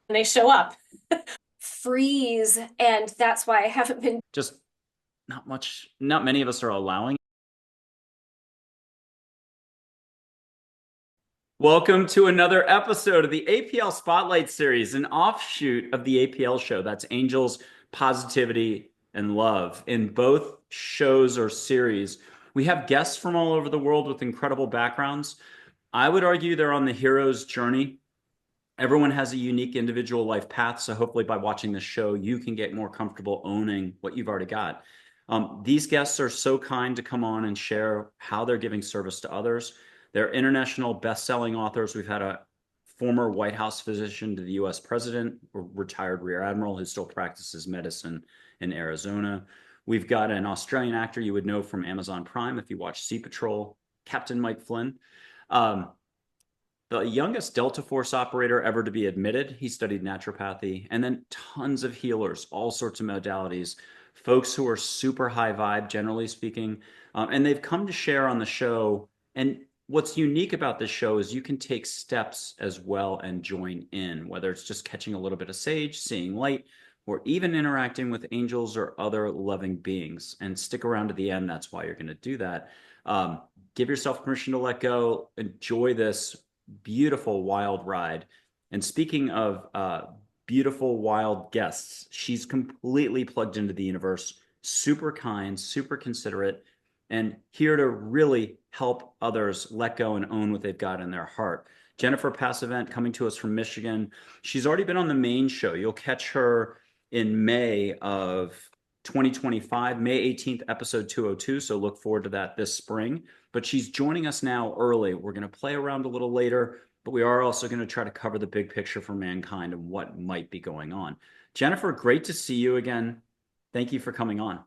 they show up. Freeze, and that's why I haven't been. Just not many of us are allowing. Welcome to another episode of the APL Spotlight series, an offshoot of the APL show. That's Angels, Positivity, and Love. In both shows or series, we have guests from all over the world with incredible backgrounds. I would argue they're on the hero's journey. Everyone has a unique individual life path. So hopefully by watching this show, you can get more comfortable owning what you've already got. These guests are so kind to come on and share how they're giving service to others. They're international best-selling authors. We've had a former White House physician to the US president, a retired rear admiral who still practices medicine in Arizona. We've got an Australian actor you would know from Amazon Prime if you watch Sea Patrol, Captain Mike Flynn. The youngest Delta Force operator ever to be admitted. He studied naturopathy, and then tons of healers, all sorts of modalities, folks who are super high vibe, generally speaking. And they've come to share on the show. And what's unique about this show is you can take steps as well and join in, whether it's just catching a little bit of sage, seeing light, or even interacting with angels or other loving beings. And stick around to the end. That's why you're going to do that. Give yourself permission to let go. Enjoy this beautiful wild ride. And speaking of beautiful wild guests, she's completely plugged into the universe, super kind, super considerate, and here to really help others let go and own what they've got in their heart. Jennifer Passavant coming to us from Michigan. She's already been on the main show. You'll catch her in May of 2025, May 18th, episode 202. So look forward to that this spring. But she's joining us now early. We're going to play around a little later, but we are also going to try to cover the big picture for mankind and what might be going on. Jennifer, great to see you again. Thank you for coming on.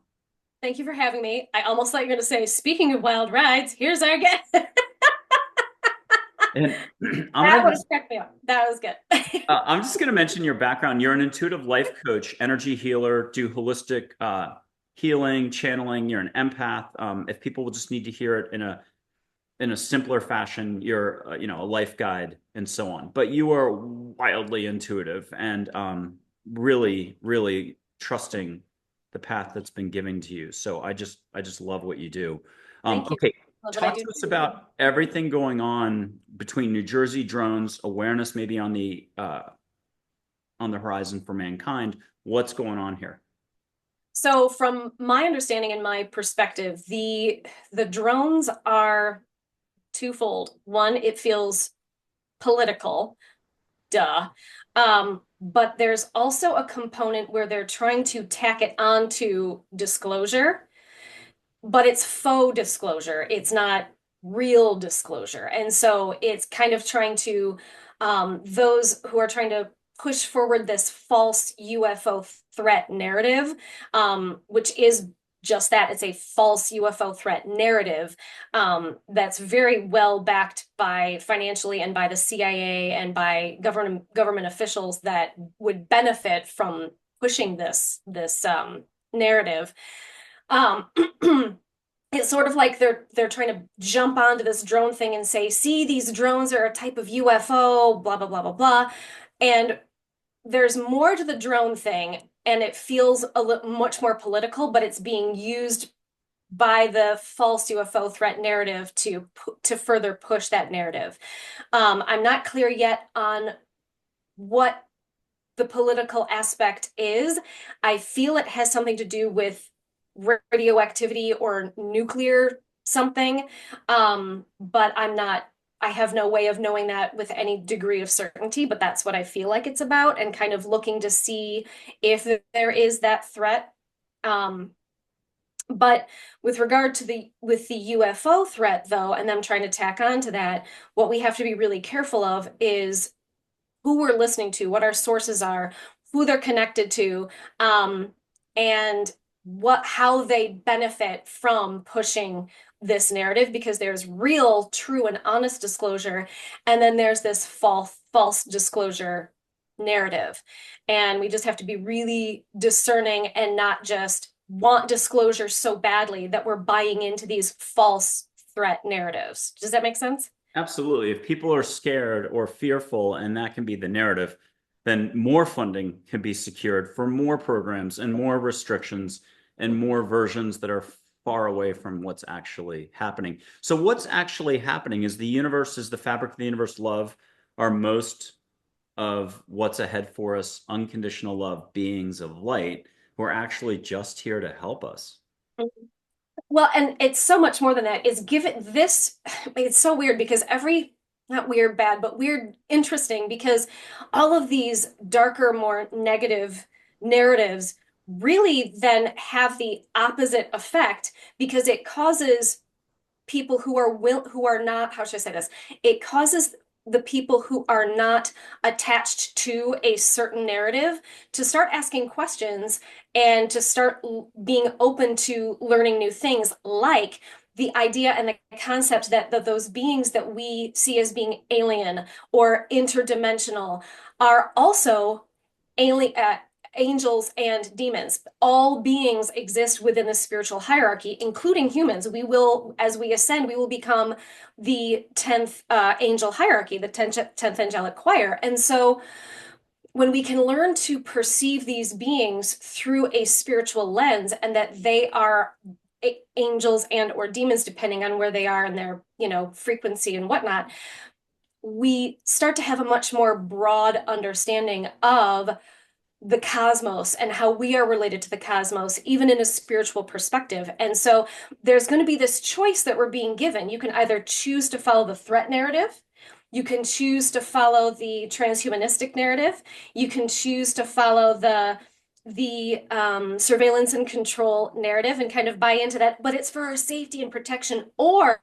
Thank you for having me. I almost thought you were going to say, speaking of wild rides, here's our guest. And That would have cracked me up. That was good. I'm just going to mention your background. You're an intuitive life coach, energy healer, do holistic healing, channeling. You're an empath. If people will just need to hear it in a simpler fashion, you're a life guide and so on. But you are wildly intuitive and really, really trusting the path that's been given to you. So I just love what you do. Thank you. Okay, Love what I talk do to us too. about everything going on between New Jersey drones, awareness maybe on the horizon for mankind. What's going on here? So, from my understanding and my perspective, the drones are twofold. One, it feels political, duh. But there's also a component where they're trying to tack it onto disclosure, but it's faux disclosure. It's not real disclosure. And so it's kind of trying to, those who are trying to push forward this false UFO threat narrative, which is just that. It's a false UFO threat narrative that's very well backed by financially and by the CIA and by government officials that would benefit from pushing this narrative. Um, it's sort of like they're trying to jump onto this drone thing and say, see, these drones are a type of UFO, blah blah blah blah blah. And there's more to the drone thing, and it feels much more political, but it's being used by the false UFO threat narrative to further push that narrative. I'm not clear yet on what the political aspect is. I feel it has something to do with radioactivity or nuclear something. But I have no way of knowing that with any degree of certainty, but that's what I feel like it's about, and kind of looking to see if there is that threat. But with regard to the UFO threat, though, and them trying to tack on to that, what we have to be really careful of is who we're listening to, what our sources are, who they're connected to, and how they benefit from pushing this narrative, because there's real, true, and honest disclosure, and then there's this false disclosure narrative. And we just have to be really discerning and not just want disclosure so badly that we're buying into these false threat narratives. Does that make sense? Absolutely. If people are scared or fearful, and that can be the narrative, then more funding can be secured for more programs and more restrictions and more versions that are far away from what's actually happening. So what's actually happening is the fabric of the universe love, are most of what's ahead for us, unconditional love beings of light who are actually just here to help us. Well, and it's so much more than that. It's given this, it's so weird because not weird, bad, but weird, interesting because all of these darker, more negative narratives really then have the opposite effect because it causes people who are not, how should I say this? It causes the people who are not attached to a certain narrative to start asking questions and to start being open to learning new things, like the idea and the concept that those beings that we see as being alien or interdimensional are also alien, angels and demons. All beings exist within the spiritual hierarchy, including humans. We will, as we ascend, we will become the 10th angel hierarchy, the 10th angelic choir. And so when we can learn to perceive these beings through a spiritual lens and that they are angels and or demons, depending on where they are in their, frequency and whatnot, we start to have a much more broad understanding of the cosmos and how we are related to the cosmos, even in a spiritual perspective. And so there's going to be this choice that we're being given. You can either choose to follow the threat narrative, you can choose to follow the transhumanistic narrative, you can choose to follow the surveillance and control narrative and kind of buy into that, but it's for our safety and protection. Or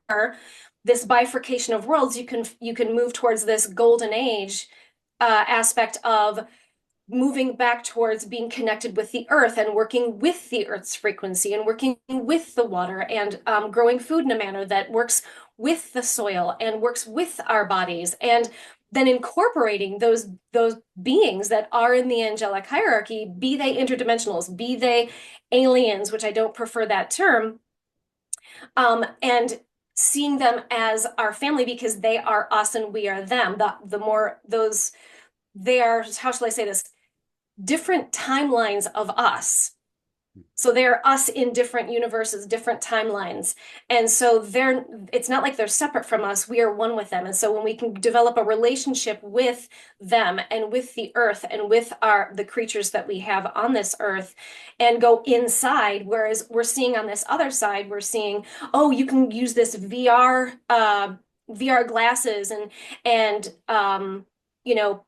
this bifurcation of worlds, you can move towards this golden age aspect of moving back towards being connected with the earth and working with the earth's frequency and working with the water and growing food in a manner that works with the soil and works with our bodies, and then incorporating those beings that are in the angelic hierarchy, be they interdimensionals, be they aliens, which I don't prefer that term, and seeing them as our family because they are us and we are them. The more those, they are, how shall I say this, different timelines of us. So they're us in different universes, different timelines. And so it's not like they're separate from us. We are one with them. And so when we can develop a relationship with them and with the earth and with the creatures that we have on this earth and go inside, whereas we're seeing on this other side, we're seeing, oh, you can use this VR glasses and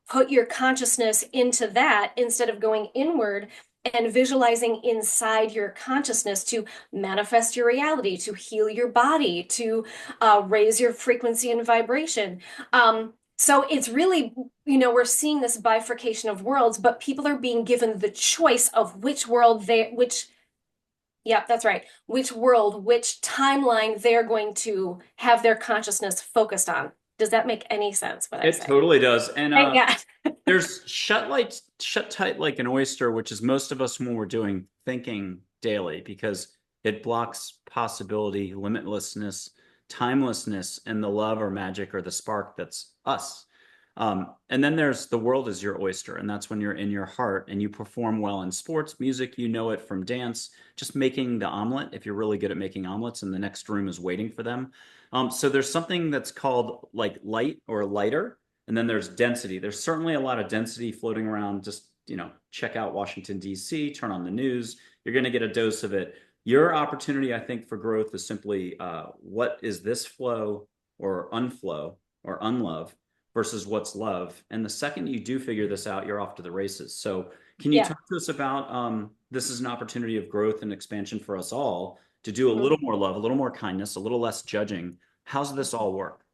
put your consciousness into that instead of going inward and visualizing inside your consciousness to manifest your reality, to heal your body, to raise your frequency and vibration. So it's really, we're seeing this bifurcation of worlds, but people are being given the choice of yeah, that's right, which world, which timeline they're going to have their consciousness focused on. Does that make any sense, what I It say? totally does. And Thank God. there's shut tight like an oyster, which is most of us when we're doing thinking daily, because it blocks possibility, limitlessness, timelessness, and the love or magic or the spark that's us. And then there's the world is your oyster, and that's when you're in your heart and you perform well in sports, music, you know it from dance, just making the omelet if you're really good at making omelets and the next room is waiting for them. So there's something that's called like light or lighter, and then there's density. There's certainly a lot of density floating around. Just, check out Washington, D.C., turn on the news. You're going to get a dose of it. Your opportunity, I think, for growth is simply what is this flow or unflow or unlove versus what's love. And the second you do figure this out, you're off to the races. So can you Yeah. talk to us about this is an opportunity of growth and expansion for us all to do a Mhm. little more love, a little more kindness, a little less judging. How's this all work?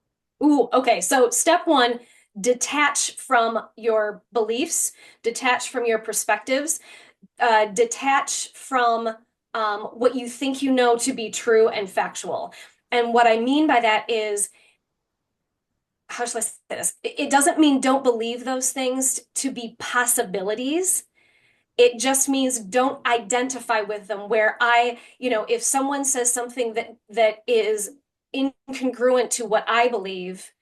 Ooh, okay. So step one, detach from your beliefs, detach from your perspectives, detach from what you think you know to be true and factual. And what I mean by that is, how shall I say this? It doesn't mean don't believe those things to be possibilities. It just means don't identify with them. Where if someone says something that is incongruent to what I believe,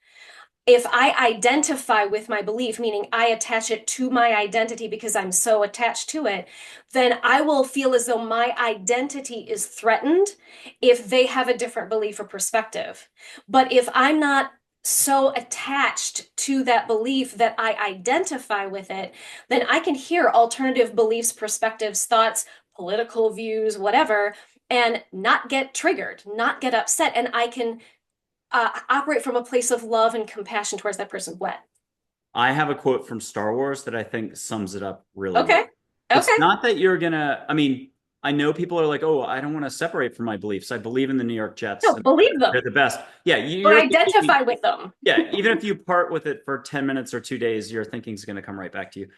if I identify with my belief, meaning I attach it to my identity because I'm so attached to it, then I will feel as though my identity is threatened if they have a different belief or perspective. But if I'm not so attached to that belief that I identify with it, then I can hear alternative beliefs, perspectives, thoughts, political views, whatever, and not get triggered, not get upset. And I can operate from a place of love and compassion towards that person. What? I have a quote from Star Wars that I think sums it up really well. Okay. It's Okay. not that you're gonna, I mean, I know people are like, oh, I don't want to separate from my beliefs. I believe in the New York Jets No, and believe they're them the best. Yeah, or you're thinking, identify with them. yeah, even if you part with it for 10 minutes or 2 days, your thinking's going to come right back to you.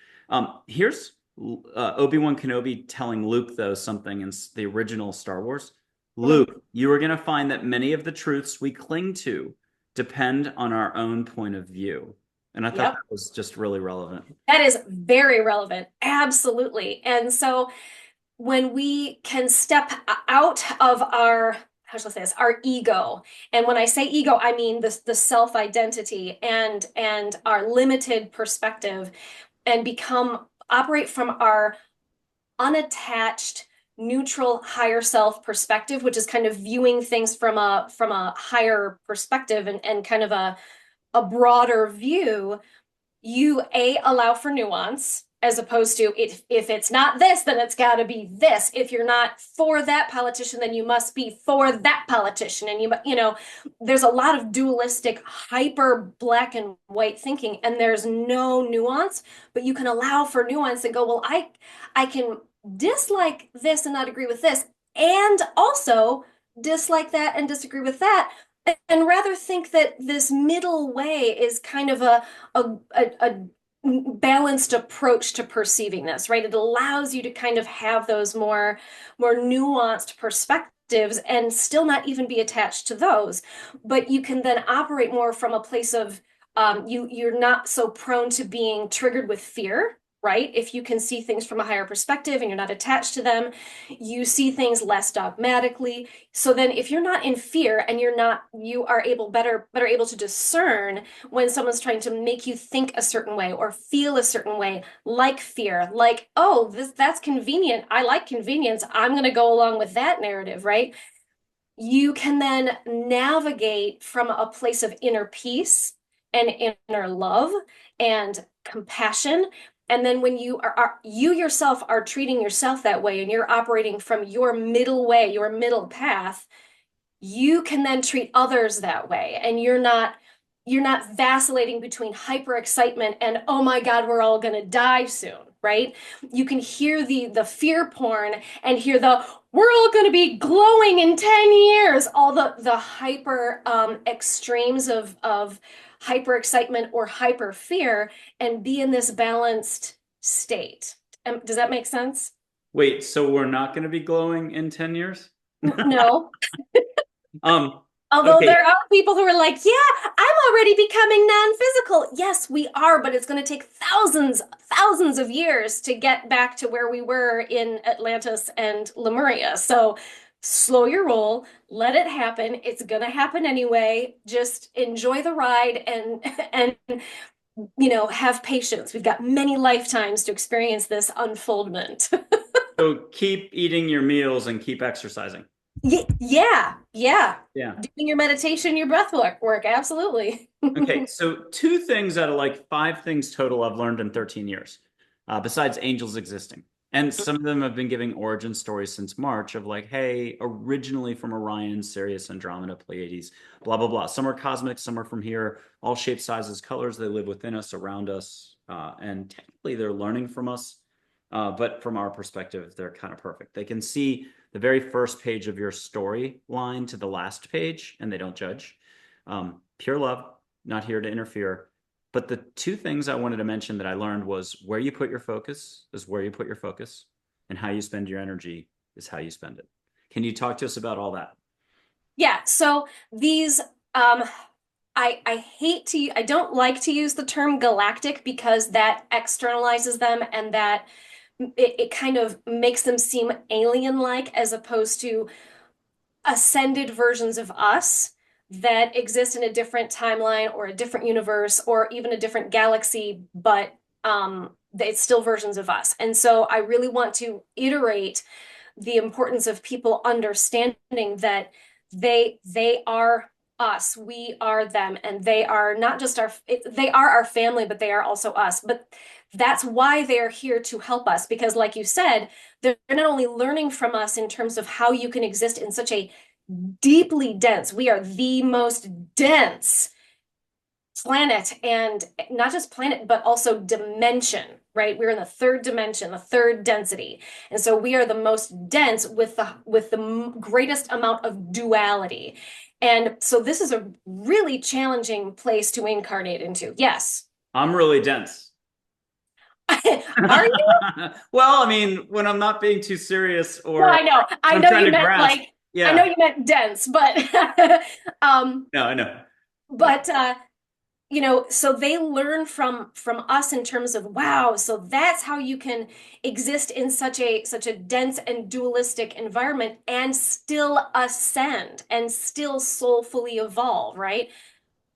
Here's Obi-Wan Kenobi telling Luke, though, something in the original Star Wars. Mhm. Luke, you are going to find that many of the truths we cling to depend on our own point of view. And I thought Yep. that was just really relevant. That is very relevant. Absolutely. And so when we can step out of our, how shall I say this, our ego. And when I say ego, I mean the self-identity and our limited perspective and become operate from our unattached, neutral, higher self perspective, which is kind of viewing things from a higher perspective and kind of a broader view. You allow for nuance as opposed to if it's not this, then it's got to be this. If you're not for that politician, then you must be for that politician. And there's a lot of dualistic, hyper black and white thinking, and there's no nuance. But you can allow for nuance and go, well, I can dislike this and not agree with this, and also dislike that and disagree with that, and rather think that this middle way is kind of a balanced approach to perceiving this, right? It allows you to kind of have those more nuanced perspectives and still not even be attached to those, but you can then operate more from a place of you're not so prone to being triggered with fear, right? If you can see things from a higher perspective and you're not attached to them, you see things less dogmatically. So then if you're not in fear and you are better able to discern when someone's trying to make you think a certain way or feel a certain way, like fear, like, oh, that's convenient. I like convenience. I'm going to go along with that narrative, right? You can then navigate from a place of inner peace and inner love and compassion. And then when you yourself are treating yourself that way and you're operating from your middle way, your middle path, you can then treat others that way. And you're not vacillating between hyper excitement and oh my God, we're all gonna die soon, right? You can hear the fear porn and hear the we're all gonna be glowing in 10 years, all the hyper extremes of hyper excitement or hyper fear, and be in this balanced state. Does that make sense? Wait, so we're not going to be glowing in 10 years? No. Um, Although okay. there are people who are like, yeah, I'm already becoming non-physical. Yes, we are, but it's going to take thousands of years to get back to where we were in Atlantis and Lemuria. So slow your roll, let it happen. It's going to happen anyway. Just enjoy the ride and have patience. We've got many lifetimes to experience this unfoldment. So keep eating your meals and keep exercising. Yeah, yeah. Yeah. Doing your meditation, your breath work, absolutely. Okay, so two things out of like five things total I've learned in 13 years, besides angels existing. And some of them have been giving origin stories since March of like, hey, originally from Orion, Sirius, Andromeda, Pleiades, blah, blah, blah. Some are cosmic, some are from here, all shapes, sizes, colors. They live within us, around us. And technically they're learning from us. But from our perspective, they're kind of perfect. They can see the very first page of your storyline to the last page, and they don't judge. Pure love, not here to interfere. But the two things I wanted to mention that I learned was where you put your focus is where you put your focus, and how you spend your energy is how you spend it. Can you talk to us about all that? Yeah, so these I don't like to use the term galactic because that externalizes them and that it kind of makes them seem alien-like as opposed to ascended versions of us. that exist in a different timeline or a different universe or even a different galaxy, but it's still versions of us. And so I really want to iterate the importance of people understanding that they are us, we are them, and they are not just they are our family, but they are also us. But that's why they are here to help us, because like you said, they're not only learning from us in terms of how you can exist in such a deeply dense, we are the most dense planet, and not just planet but also dimension, right? We're in the third dimension, the third density, and so we are the most dense with the greatest amount of duality. And so this is a really challenging place to incarnate into. Yes. I'm really dense. Are you? Well, I mean, when I'm not being too serious No, or I know, I I'm know trying you to meant grasp. like, I know Yeah. you meant dense, but um No, I know. but so they learn from us in terms of, wow, so that's how you can exist in such a dense and dualistic environment and still ascend and still soulfully evolve, right?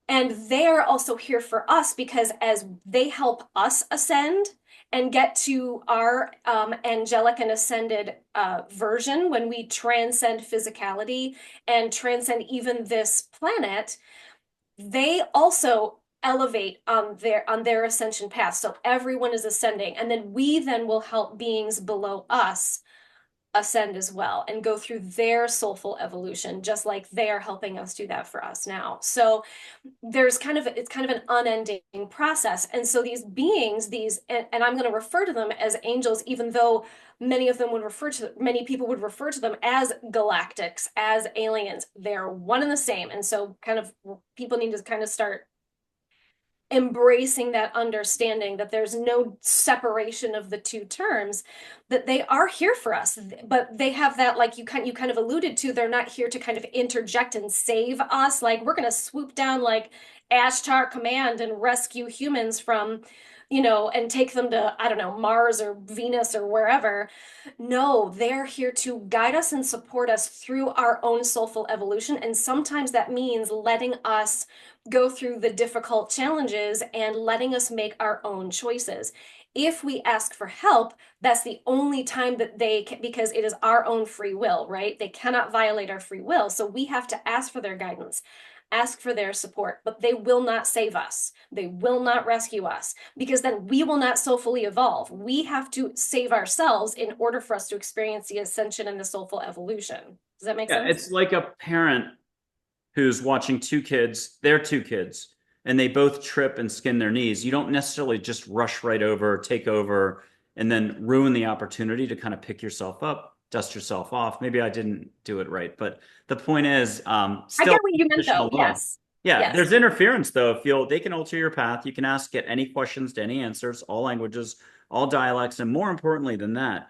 And they're also here for us because as they help us ascend and get to our angelic and ascended version, when we transcend physicality and transcend even this planet, they also elevate on their ascension path. So everyone is ascending, and then we then will help beings below us ascend as well and go through their soulful evolution, just like they are helping us do that for us now. So it's kind of an unending process. And so these beings, and I'm going to refer to them as angels, even though many people would refer to them as galactics, as aliens. They're one and the same. And so kind of people need to kind of start embracing that understanding that there's no separation of the two terms, that they are here for us, but they have that, like you kind of alluded to, they're not here to kind of interject and save us, like we're going to swoop down like Ashtar Command and rescue humans from, and take them to, I don't know, Mars or Venus or wherever. No, they're here to guide us and support us through our own soulful evolution, and sometimes that means letting us go through the difficult challenges and letting us make our own choices. If we ask for help, that's the only time that they can, because it is our own free will, right? They cannot violate our free will. So we have to ask for their guidance, ask for their support, but they will not save us. They will not rescue us, because then we will not soulfully evolve. We have to save ourselves in order for us to experience the ascension and the soulful evolution. Does that make Yeah, sense? it's like a parent who's watching their two kids, and they both trip and skin their knees. You don't necessarily just rush right over, take over, and then ruin the opportunity to kind of pick yourself up, dust yourself off. Maybe I didn't do it right, but the point is, I still get what you meant position though. alone. Yes. Yeah, Yes. there's interference though. If they can alter your path, you can ask, get any questions to any answers, all languages, all dialects, and more importantly than that,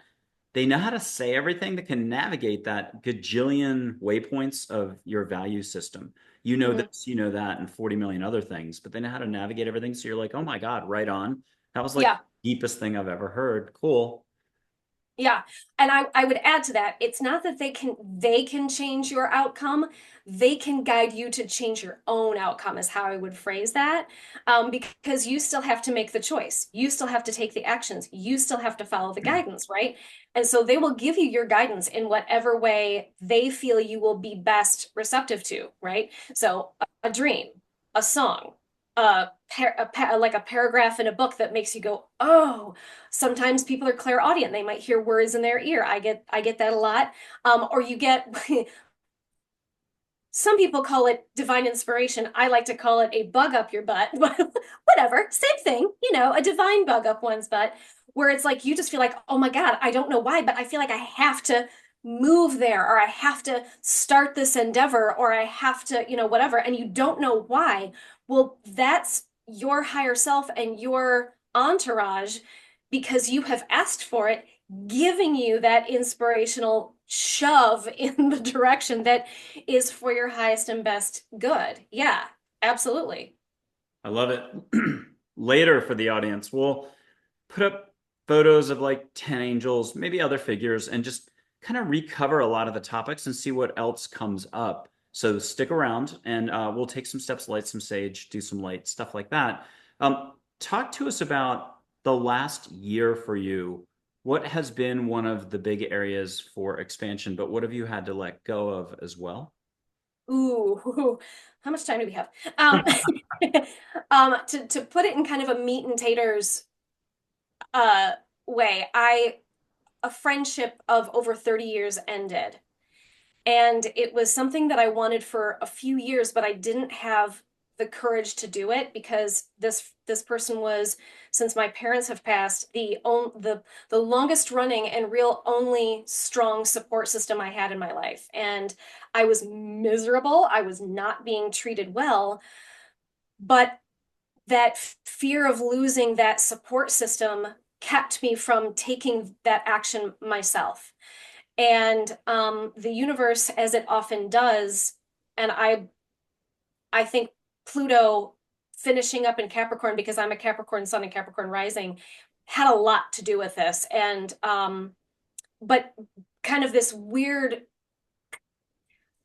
they know how to say everything that can navigate that gajillion waypoints of your value system. You know Mm-hmm. this, you know that, and 40 million other things, but they know how to navigate everything. So you're like, oh my God, right on. That was like Yeah. the deepest thing I've ever heard. Cool. Yeah. And I would add to that, it's not that they can change your outcome. They can guide you to change your own outcome, is how I would phrase that. Because you still have to make the choice. You still have to take the actions. You still have to follow the guidance, right? And so they will give you your guidance in whatever way they feel you will be best receptive to, right? So a dream, a song, like a paragraph in a book that makes you go, oh. Sometimes people are clairaudient. They might hear words in their ear. I get that a lot. Or you get some people call it divine inspiration. I like to call it a bug up your butt. Whatever, same thing, a divine bug up one's butt, where it's like you just feel like, oh my God, I don't know why, but I feel like I have to move there, or I have to start this endeavor, or I have to, whatever, and you don't know why. Well, that's your higher self and your entourage, because you have asked for it, giving you that inspirational shove in the direction that is for your highest and best good. Yeah, absolutely. I love it. Later for the audience, we'll put up photos of like 10 angels, maybe other figures, and just kind of recover a lot of the topics and see what else comes up. So stick around and we'll take some steps, light some sage, do some light stuff like that. Talk to us about the last year for you. What has been one of the big areas for expansion, but what have you had to let go of as well? Ooh, how much time do we have? To put it in kind of a meat and taters uh way, a friendship of over 30 years ended. And it was something that I wanted for a few years, but I didn't have the courage to do it because this person was, since my parents have passed, the longest running and real only strong support system I had in my life. And I was miserable. I was not being treated well, but that fear of losing that support system kept me from taking that action myself. And the universe, as it often does, and I think Pluto finishing up in Capricorn, because I'm a Capricorn sun and Capricorn rising, had a lot to do with this. And but kind of this weird,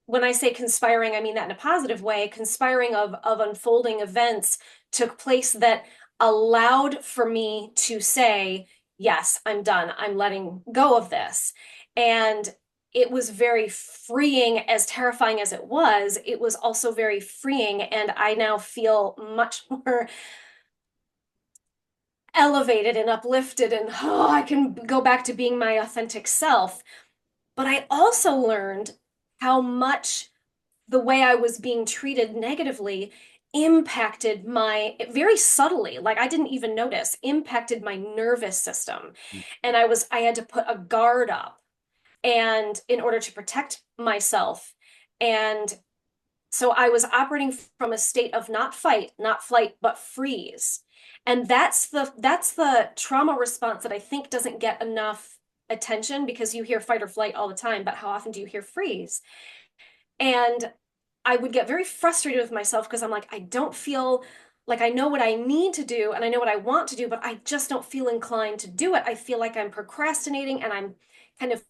when I say conspiring, I mean that in a positive way, conspiring of unfolding events took place that allowed for me to say, yes, I'm done. I'm letting go of this. And it was very freeing, as terrifying as it was also very freeing. And I now feel much more elevated and uplifted, and oh, I can go back to being my authentic self. But I also learned how much the way I was being treated negatively impacted my, very subtly, like I didn't even notice, impacted my nervous system. And I had to put a guard up and in order to protect myself. And so I was operating from a state of not fight, not flight, but freeze. And that's the trauma response that I think doesn't get enough attention, because you hear fight or flight all the time, but how often do you hear freeze? And I would get very frustrated with myself because I'm like, I don't feel like I know what I need to do and I know what I want to do, but I just don't feel inclined to do it. I feel like I'm procrastinating and I'm kind of,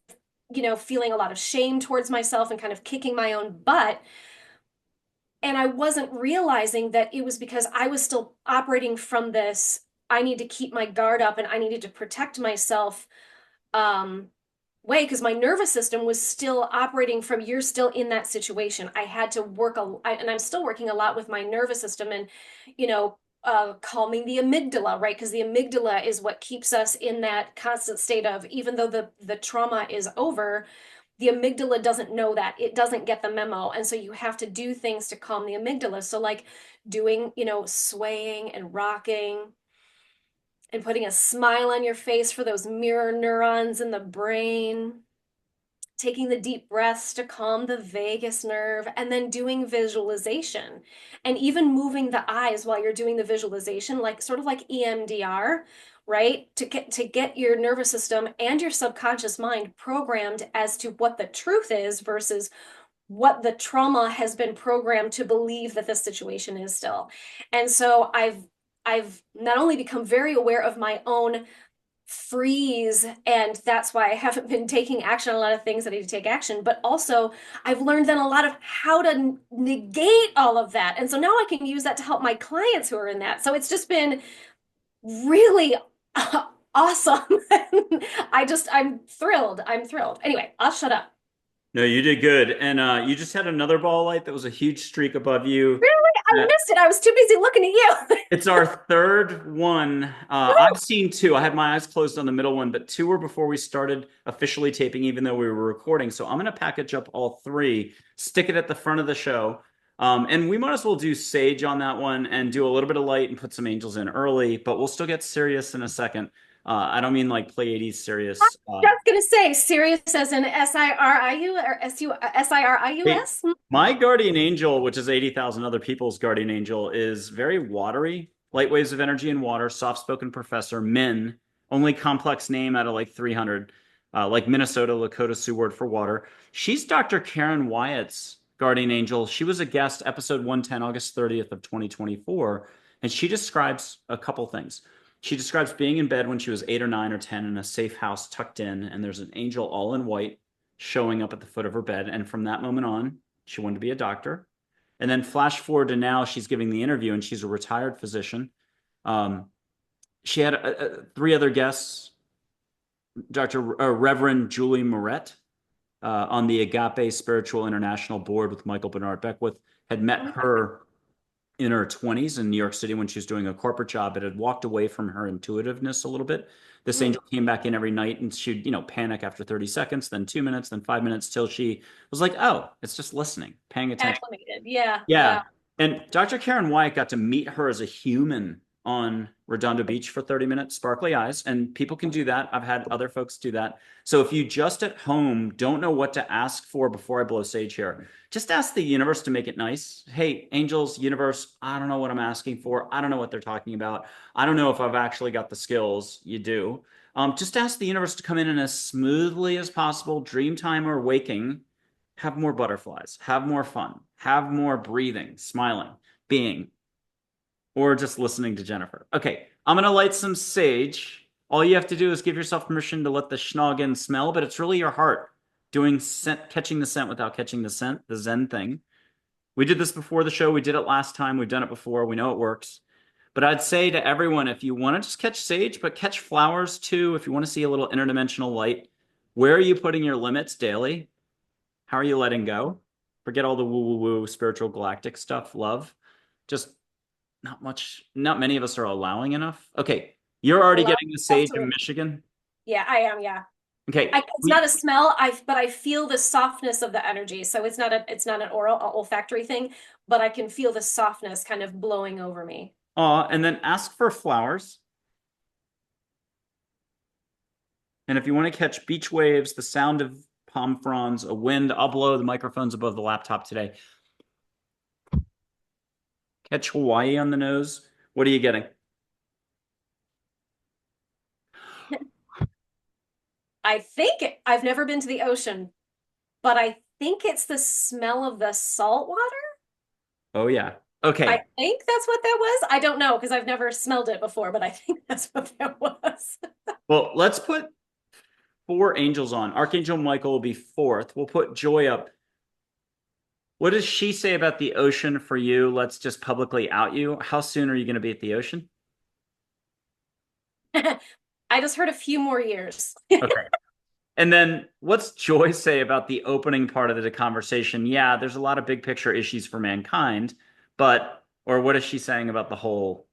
feeling a lot of shame towards myself and kind of kicking my own butt. And I wasn't realizing that it was because I was still operating from this, I need to keep my guard up and I needed to protect myself um, way, because my nervous system was still operating from, you're still in that situation. I had to and I'm still working a lot with my nervous system and, calming the amygdala, right? Because the amygdala is what keeps us in that constant state of, even though the trauma is over, the amygdala doesn't know that. It doesn't get the memo. And so you have to do things to calm the amygdala. So like doing, swaying and rocking and putting a smile on your face for those mirror neurons in the brain, taking the deep breaths to calm the vagus nerve, and then doing visualization and even moving the eyes while you're doing the visualization, like sort of like EMDR, right? To get your nervous system and your subconscious mind programmed as to what the truth is versus what the trauma has been programmed to believe that this situation is still. And so I've not only become very aware of my own freeze, and that's why I haven't been taking action on a lot of things that I need to take action, but also I've learned then a lot of how to negate all of that. And so now I can use that to help my clients who are in that. So it's just been really awesome. I'm thrilled. I'm thrilled. Anyway, I'll shut up. No, you did good. And you just had another ball light that was a huge streak above you. Really? I missed it. I was too busy looking at you. It's our third one. I've seen two. I had my eyes closed on the middle one, but two were before we started officially taping, even though we were recording. So I'm going to package up all three, stick it at the front of the show. And we might as well do sage on that one and do a little bit of light and put some angels in early, but we'll still get serious in a second. I don't mean like Pleiades serious. Just gonna say Sirius as in Siriu or Sirius. My guardian angel, which is 80,000 other people's guardian angel, is very watery, light waves of energy and water, soft spoken professor, Min, only complex name out of like 300, like Minnesota, Lakota Sioux word for water. She's Dr. Karen Wyatt's guardian angel. She was a guest, episode 110, August 30th of 2024, and she describes a couple things. She describes being in bed when she was 8 or 9 or 10 in a safe house tucked in, and there's an angel all in white showing up at the foot of her bed. And from that moment on, She wanted to be a doctor. And then flash forward to now, she's giving the interview and she's a retired physician. Um, she had three other guests, Reverend Julie Moret on the Agape Spiritual International Board with Michael Bernard Beckwith, had met her in her 20s in New York City when she was doing a corporate job, but had walked away from her intuitiveness a little bit. This angel came back in every night and she'd, panic after 30 seconds, then 2 minutes, then 5 minutes, till she was like, oh, it's just listening, paying attention. Acclimated. Yeah. Yeah. Yeah. And Dr. Karen Wyatt got to meet her as a human on Redondo Beach for 30 minutes, sparkly eyes. And people can do that. I've had other folks do that. So if you just at home don't know what to ask for before I blow sage here, just ask the universe to make it nice. Hey, angels, universe, I don't know what I'm asking for. I don't know what they're talking about. I don't know if I've actually got the skills. You do. Just ask the universe to come in as smoothly as possible, dream time or waking. Have more butterflies, have more fun, have more breathing, smiling, being, or just listening to Jennifer. Okay, I'm going to light some sage. All you have to do is give yourself permission to let the schnoggin smell, but it's really your heart doing scent, catching the scent without catching the scent, the Zen thing. We did this before the show. We did it last time. We've done it before. We know it works. But I'd say to everyone, if you want to just catch sage, but catch flowers too, if you want to see a little interdimensional light, where are you putting your limits daily? How are you letting go? Forget all the woo woo woo spiritual galactic stuff, love. Just not much, not many of us are allowing enough. Okay, you're already Allow getting the myself sage to. in Michigan. Yeah, I am. Yeah. Okay, It's not a smell, but I feel the softness of the energy. So it's not an olfactory thing, but I can feel the softness kind of blowing over me. and then ask for flowers. And if you want to catch beach waves, the sound of palm fronds, a wind, I'll blow the microphones above the laptop today. Catch Hawaii on the nose. What are you getting? I think I've never been to the ocean, but I think it's the smell of the salt water. Oh, yeah. I Okay. think that's what that was. I don't know because I've never smelled it before, but I think that's what that was. Well, let's put four angels on. Archangel Michael will be fourth. We'll put Joy up. What does she say about the ocean for you? Let's just publicly out you. How soon are you going to be at the ocean? I just heard a few more years. Okay. And then what's Joy say about the opening part of the conversation? Yeah, there's a lot of big picture issues for mankind, but, or what is she saying about the whole?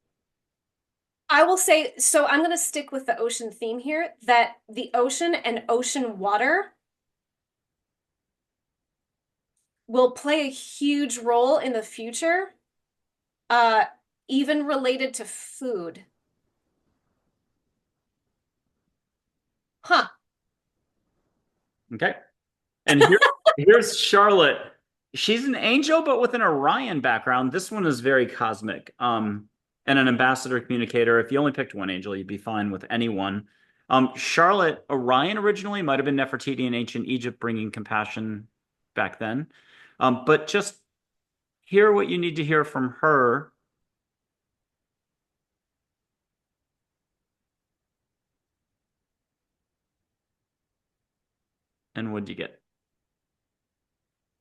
I will say, so I'm going to stick with the ocean theme here, that the ocean and ocean water will play a huge role in the future, uh, even related to food. Huh. Okay. And here's Charlotte. She's an angel, but with an Orion background. This one is very cosmic. And an ambassador communicator. If you only picked one angel, you'd be fine with anyone. Charlotte, Orion originally might have been Nefertiti in ancient Egypt, bringing compassion back then. But just hear what you need to hear from her. And what'd you get?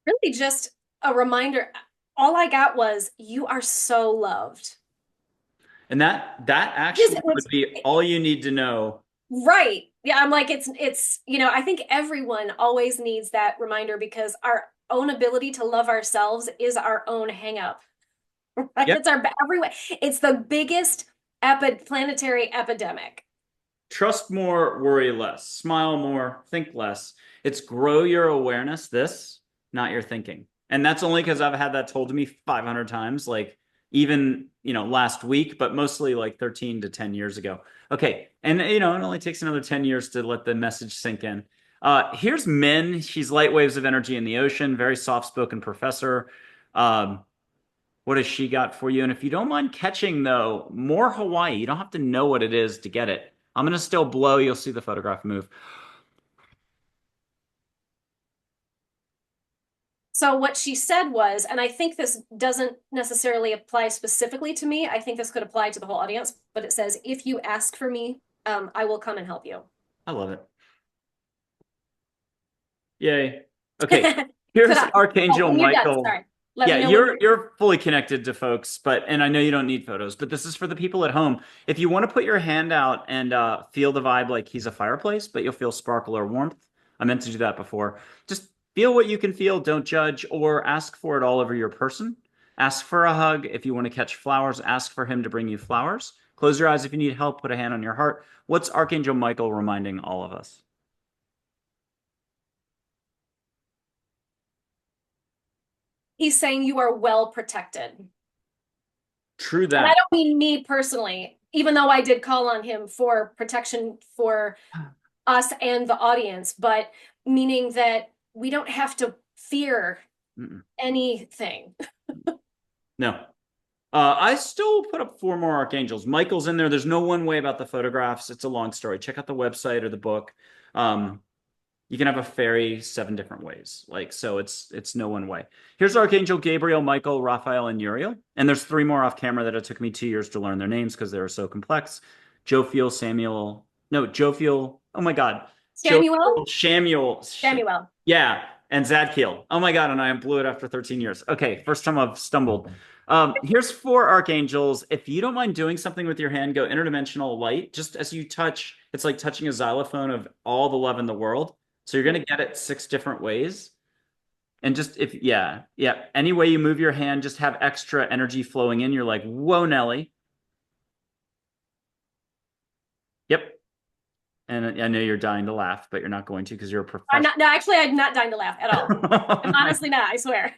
Really just a reminder. All I got was, you are so loved. And that Just, actually would be all you need to know. right. Yeah, I'm like, I think everyone always needs that reminder because our own ability to love ourselves is our own hang up. Right? Yep. It's everyone. It's the biggest planetary epidemic. Trust more, worry less, smile more, think less. It's grow your awareness, this, not your thinking. And that's only because I've had that told to me 500 times, like even, last week, but mostly like 13 to 10 years ago. Okay. And, it only takes another 10 years to let the message sink in. Here's Min. She's light waves of energy in the ocean, very soft spoken professor. Um, what has she got for you? And if you don't mind catching, though, more Hawaii, you don't have to know what it is to get it. I'm going to still blow. You'll see the photograph move. So what she said was, and I think this doesn't necessarily apply specifically to me. I think this could apply to the whole audience, but it says, if you ask for me, I will come and help you. I love it. Yay. Okay. Here's Ta-da. Oh, Archangel when you're done, Michael. sorry. Let Yeah, me know when you're you're fully connected to folks, and I know you don't need photos, but this is for the people at home. If you want to put your hand out and feel the vibe like he's a fireplace, but you'll feel sparkle or warmth. I meant to do that before. Just feel what you can feel, don't judge, or ask for it all over your person. Ask for a hug. If you want to catch flowers, ask for him to bring you flowers. Close your eyes if you need help, put a hand on your heart. What's Archangel Michael reminding all of us? he's saying you are well protected. True And I that. don't mean me personally, even though I did call on him for protection for us and the audience, but meaning that we don't have to fear Mm-mm. anything. No. I still put up four more archangels. Michael's in there. There's no one way about the photographs. It's a long story. Check out the website or the book. Um, you can have a fairy seven different ways. Like so, it's no one way. Here's Archangel Gabriel, Michael, Raphael, and Uriel. And there's three more off camera that it took me 2 years to learn their names because they were so complex. Jophiel, Samuel. No, Jophiel. Oh my God. Samuel? Jophiel, Samuel. Samuel. Yeah, and Zadkiel. Oh my God, and I blew it after 13 years. Okay, first time I've stumbled. Here's four archangels. If you don't mind doing something with your hand, go interdimensional light. Just as you touch, it's like touching a xylophone of all the love in the world. So you're gonna get it six different ways. And just if yeah, any way you move your hand, just have extra energy flowing in. You're like, whoa, Nelly. Yep. And I know you're dying to laugh, but you're not going to because you're a I'm professional. not, no, actually, I'm not dying to laugh at all. I'm honestly not, I swear.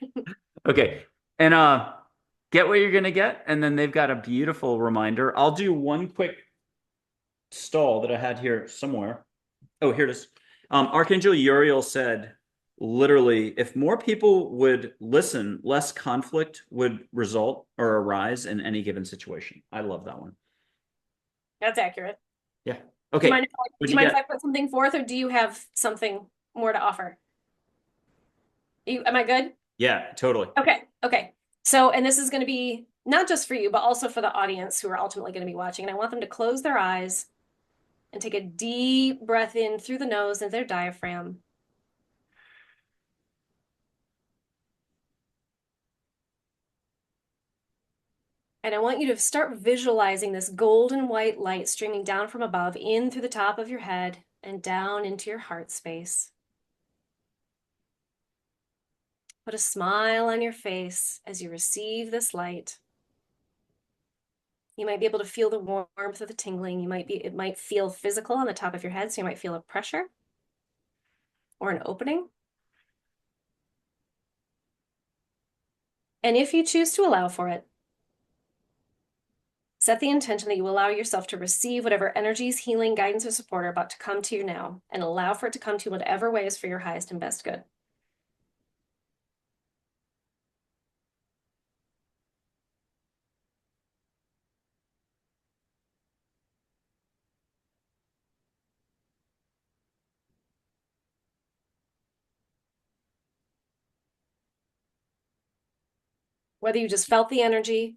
Okay. And get what you're gonna get, and then they've got a beautiful reminder. I'll do one quick stall that I had here somewhere. Oh, here it is. Archangel Uriel said, literally, if more people would listen, less conflict would result or arise in any given situation. I love that one. That's accurate. Yeah. Do you Okay. mind if What'd do you you mind if get? I put something forth, or do you have something more to offer? Am I good? Yeah, totally. Okay, okay. So, and this is going to be not just for you, but also for the audience who are ultimately going to be watching. And I want them to close their eyes and take a deep breath in through the nose and their diaphragm. And I want you to start visualizing this golden white light streaming down from above, in through the top of your head and down into your heart space. Put a smile on your face as you receive this light. You might be able to feel the warmth of the tingling. It might feel physical on the top of your head, so you might feel a pressure or an opening. And if you choose to allow for it, set the intention that you allow yourself to receive whatever energies, healing, guidance, or support are about to come to you now, and allow for it to come to you in whatever way is for your highest and best good. Whether you just felt the energy,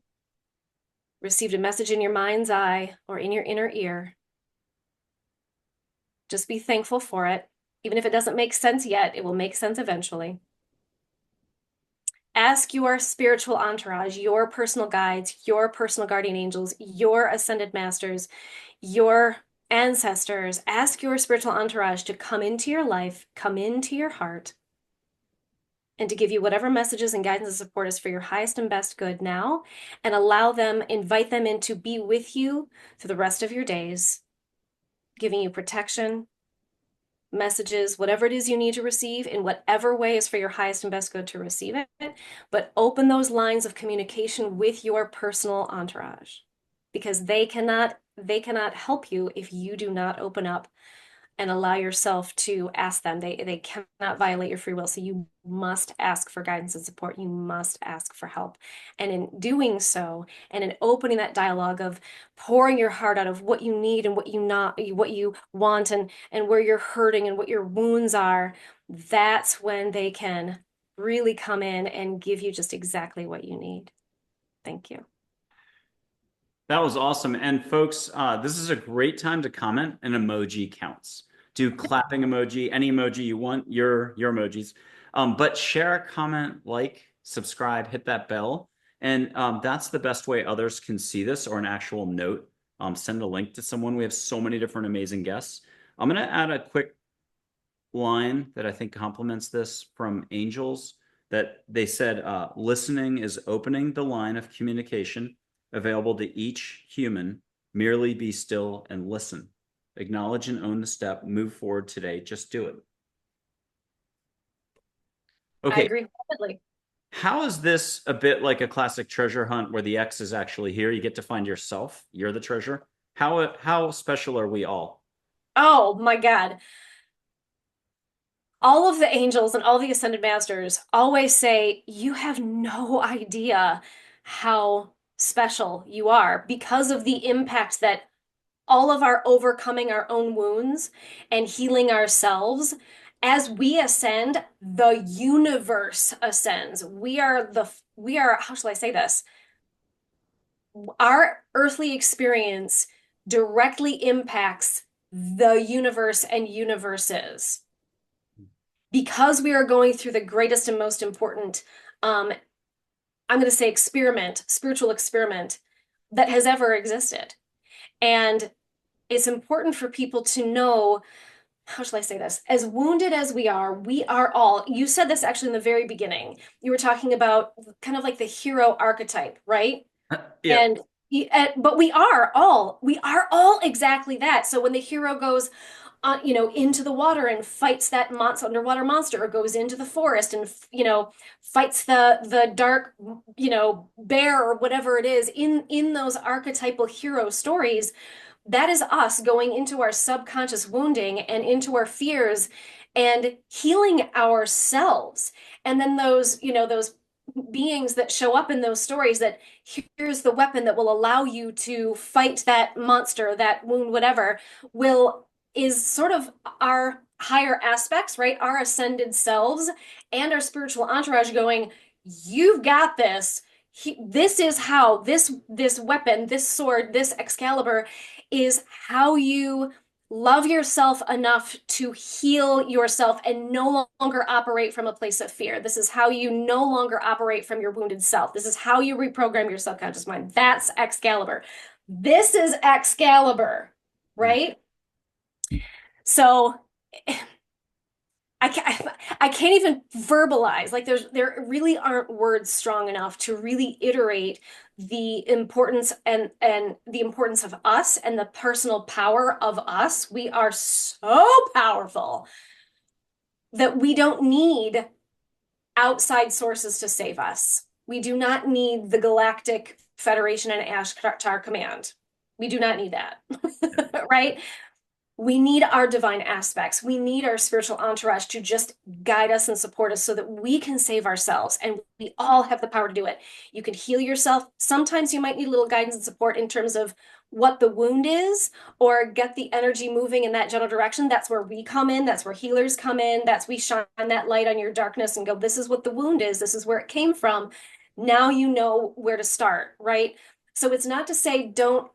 received a message in your mind's eye, or in your inner ear, just be thankful for it. Even if it doesn't make sense yet, it will make sense eventually. Ask your spiritual entourage, your personal guides, your personal guardian angels, your ascended masters, your ancestors. Ask your spiritual entourage to come into your life, come into your heart, and to give you whatever messages and guidance and support is for your highest and best good now, and allow them, invite them in to be with you through the rest of your days, giving you protection, messages, whatever it is you need to receive, in whatever way is for your highest and best good to receive it. But open those lines of communication with your personal entourage, because they cannot help you if you do not open up and allow yourself to ask them. They cannot violate your free will. So you must ask for guidance and support. You must ask for help. And in doing so, and in opening that dialogue of pouring your heart out of what you need and what you want, and where you're hurting and what your wounds are, that's when they can really come in and give you just exactly what you need. Thank you. That was awesome. And folks, this is a great time to comment. An emoji counts. Do clapping emoji, any emoji you want, your emojis. But share, comment, like, subscribe, hit that bell. And that's the best way others can see this, or an actual note. Send a link to someone. We have so many different amazing guests. I'm going to add a quick line that I think complements this from angels, that they said listening is opening the line of communication available to each human. Merely be still and listen. Acknowledge and own the step. Move forward today. Just do it. I Okay, agree completely. how is this a bit like a classic treasure hunt where the X is actually here? You get to find yourself. You're the treasure. How special are we all? Oh my God. All of the angels and all the ascended masters always say, you have no idea how special you are because of the impact that all of our overcoming our own wounds and healing ourselves. As we ascend, the universe ascends. We are, how shall I say this? Our earthly experience directly impacts the universe and universes because we are going through the greatest and most important, I'm going to say experiment, spiritual experiment that has ever existed. And it's important for people to know, how shall I say this? As wounded as we are all, you said this actually in the very beginning. You were talking about kind of like the hero archetype, right? Yeah. And but we are all exactly that. So when the hero goes, into the water and fights that monster, underwater monster, or goes into the forest and fights the dark, bear or whatever it is in those archetypal hero stories, that is us going into our subconscious wounding and into our fears and healing ourselves. And then those beings that show up in those stories, that here's the weapon that will allow you to fight that monster, that wound, whatever, will is sort of our higher aspects, right? Our ascended selves and our spiritual entourage going, you've got this. This is how this weapon, this sword, this Excalibur is how you love yourself enough to heal yourself and no longer operate from a place of fear. This is how you no longer operate from your wounded self. This is how you reprogram your subconscious mind. That's Excalibur. This is Excalibur, right? So I can't even verbalize. Like there really aren't words strong enough to really iterate the importance and the importance of us and the personal power of us. We are so powerful that we don't need outside sources to save us. We do not need the Galactic Federation and Ashtar Command. We do not need that, right? We need our divine aspects. We need our spiritual entourage to just guide us and support us so that we can save ourselves. And we all have the power to do it. You can heal yourself. Sometimes you might need a little guidance and support in terms of what the wound is, or get the energy moving in that general direction. That's where we come in. That's where healers come in. That's we shine that light on your darkness and go, this is what the wound is. This is where it came from. Now you know where to start, right? So it's not to say don't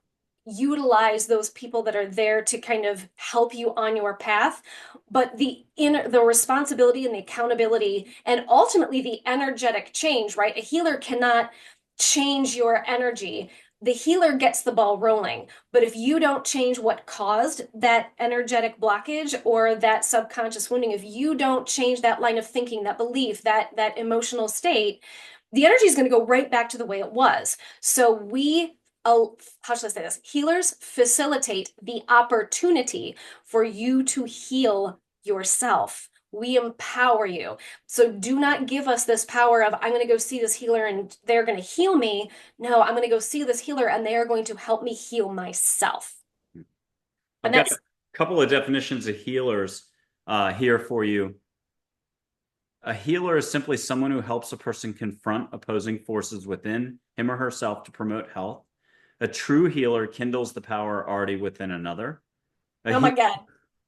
utilize those people that are there to kind of help you on your path, but the responsibility and the accountability and ultimately the energetic change, right? A healer cannot change your energy. The healer gets the ball rolling, but if you don't change what caused that energetic blockage or that subconscious wounding, if you don't change that line of thinking, that belief, that emotional state, the energy is going to go right back to the way it was. So how should I say this? Healers facilitate the opportunity for you to heal yourself. We empower you. So do not give us this power of, I'm going to go see this healer and they're going to heal me. No, I'm going to go see this healer and they are going to help me heal myself. I've And got a that's, couple of definitions of healers here for you. A healer is simply someone who helps a person confront opposing forces within him or herself to promote health. A true healer kindles the power already within another. A, oh my he- God.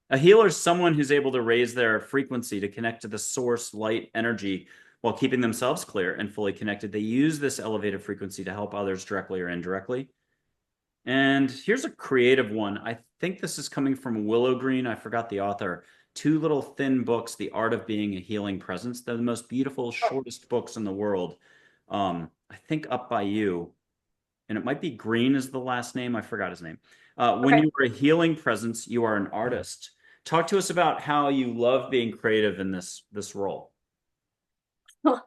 a healer is someone who's able to raise their frequency to connect to the source light energy while keeping themselves clear and fully connected. They use this elevated frequency to help others directly or indirectly. And here's a creative one. I think this is coming from Willow Green. I forgot the author. two little thin books, The Art of Being a Healing Presence. They're the most beautiful, Oh, shortest books in the world. I think up by you, and it might be Green is the last name. I forgot his name. When okay. you are a healing presence, you are an artist. Talk to us about how you love being creative in this role. Well,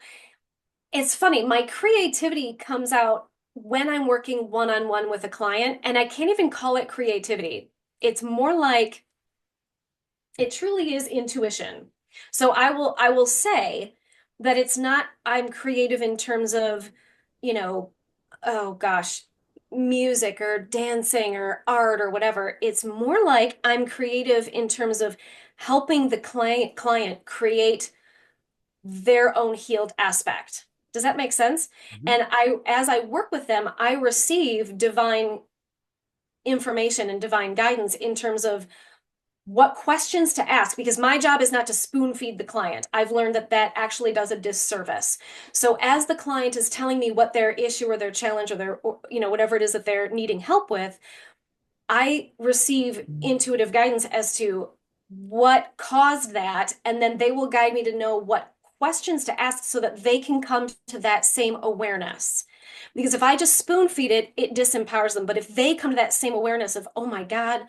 it's funny. My creativity comes out when I'm working one-on-one with a client, and I can't even call it creativity. It's more like it truly is intuition. So I will say that it's not I'm creative in terms of, you know, oh gosh, music or dancing or art or whatever. It's more like I'm creative in terms of helping the client create their own healed aspect. Does that make sense? Mhm. And as I work with them, I receive divine information and divine guidance in terms of what questions to ask, because my job is not to spoon feed the client. I've learned that that actually does a disservice. So as the client is telling me what their issue or their challenge or whatever it is that they're needing help with, I receive intuitive guidance as to what caused that, and then they will guide me to know what questions to ask so that they can come to that same awareness. Because if I just spoon feed it, it disempowers them. But if they come to that same awareness of, oh my God,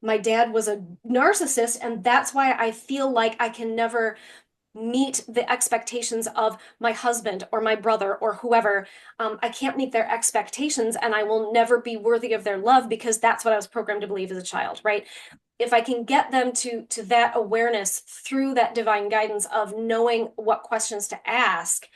my dad was a narcissist, and that's why I feel like I can never meet the expectations of my husband or my brother or whoever. I can't meet their expectations, and I will never be worthy of their love because that's what I was programmed to believe as a child, right? If I can get them to that awareness through that divine guidance of knowing what questions to ask,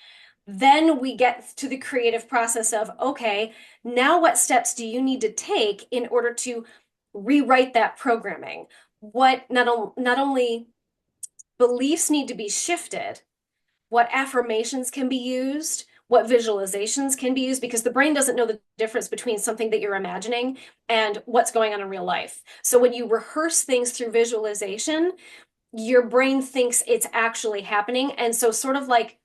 then we get to the creative process of, okay, now what steps do you need to take in order to rewrite that programming? What not only beliefs need to be shifted, what affirmations can be used, what visualizations can be used, because the brain doesn't know the difference between something that you're imagining and what's going on in real life. So when you rehearse things through visualization, your brain thinks it's actually happening. And so sort of like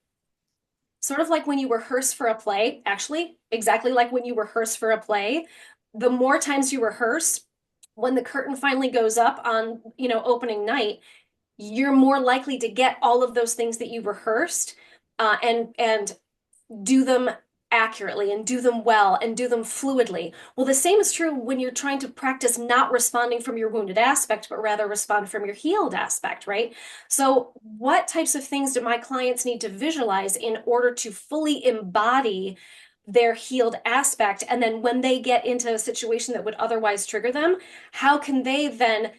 when you rehearse for a play, actually, exactly like when you rehearse for a play, the more times you rehearse, when the curtain finally goes up on, opening night, you're more likely to get all of those things that you rehearsed, and do them accurately and do them well and do them fluidly. Well, the same is true when you're trying to practice not responding from your wounded aspect, but rather respond from your healed aspect, right? So, what types of things do my clients need to visualize in order to fully embody their healed aspect? And then when they get into a situation that would otherwise trigger them, how can they then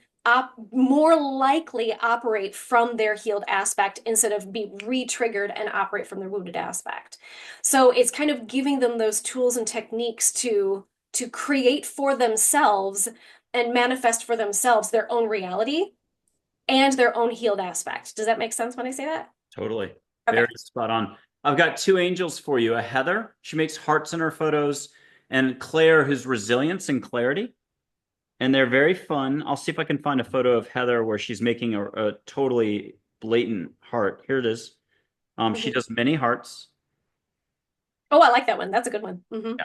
more likely operate from their healed aspect instead of be re-triggered and operate from their wounded aspect? So it's kind of giving them those tools and techniques to create for themselves and manifest for themselves their own reality and their own healed aspect. Does that make sense when I say that? Totally. Very Okay. spot on. I've got two angels for you. A Heather, she makes hearts in her photos, and Claire, who's resilience and clarity. And they're very fun. I'll see if I can find a photo of Heather where she's making a totally blatant heart. Here it is. She Mhm. does many hearts. Oh, I like that one. That's a good one.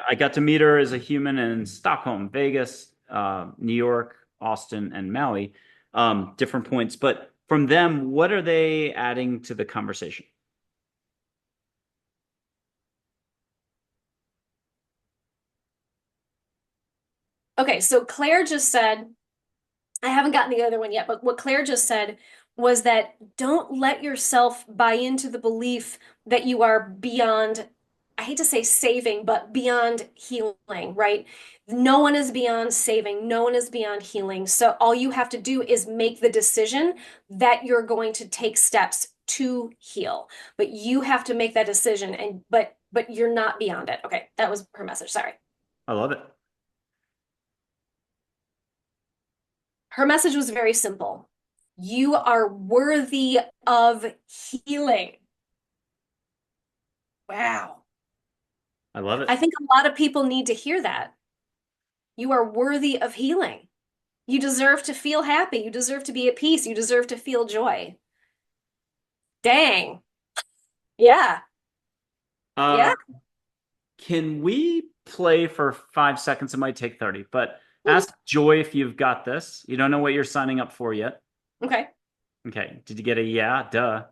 I got to meet her as a human in Stockholm, Vegas, New York, Austin, and Maui, different points. But from them, what are they adding to the conversation? Okay, so Claire just said, I haven't gotten the other one yet, but what Claire just said was that don't let yourself buy into the belief that you are beyond, I hate to say saving, but beyond healing, right? No one is beyond saving, no one is beyond healing. So all you have to do is make the decision that you're going to take steps to heal. But you have to make that decision, and but you're not beyond it. Okay, that was her message. Sorry. I love it. Her message was very simple. You are worthy of healing. Wow. I love it. I think a lot of people need to hear that. You are worthy of healing. You deserve to feel happy. You deserve to be at peace. You deserve to feel joy. Dang. Yeah. Uh, Yeah. can we play for 5 seconds? It might take 30, but Mhm. ask Joy if you've got this. You don't know what you're signing up for yet. Okay. Okay. Did you get a yeah? Duh.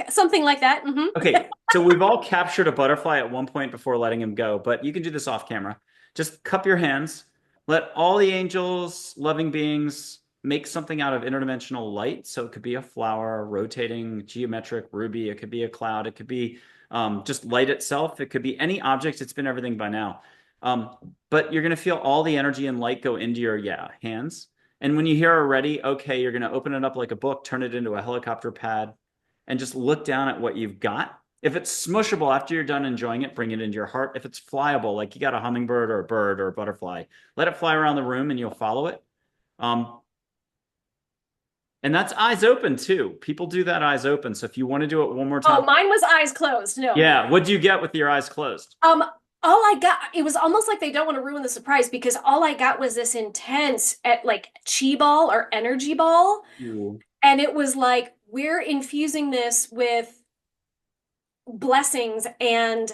Something like that. Okay, so we've all captured a butterfly at one point before letting him go, but you can do this off camera. Just cup your hands, let all the angels, loving beings, make something out of interdimensional light. So it could be a flower, rotating, geometric, ruby. It could be a cloud. It could be just light itself. It could be any object. It's been everything by now. But you're going to feel all the energy and light go into your, yeah, hands. And when you hear already, okay, you're going to open it up like a book, turn it into a helicopter pad, and just look down at what you've got. If it's smushable after you're done enjoying it, bring it into your heart. If it's flyable, like you got a hummingbird or a bird or a butterfly, let it fly around the room and you'll follow it. Um, and that's eyes open too. People do that eyes open. So if you want to do it one more Oh, time, mine was eyes closed. No. yeah, what do you get with your eyes closed? All I got, it was almost like they don't want to ruin the surprise because all I got was this intense at like chi ball or energy ball. Ooh. And it was like, we're infusing this with blessings and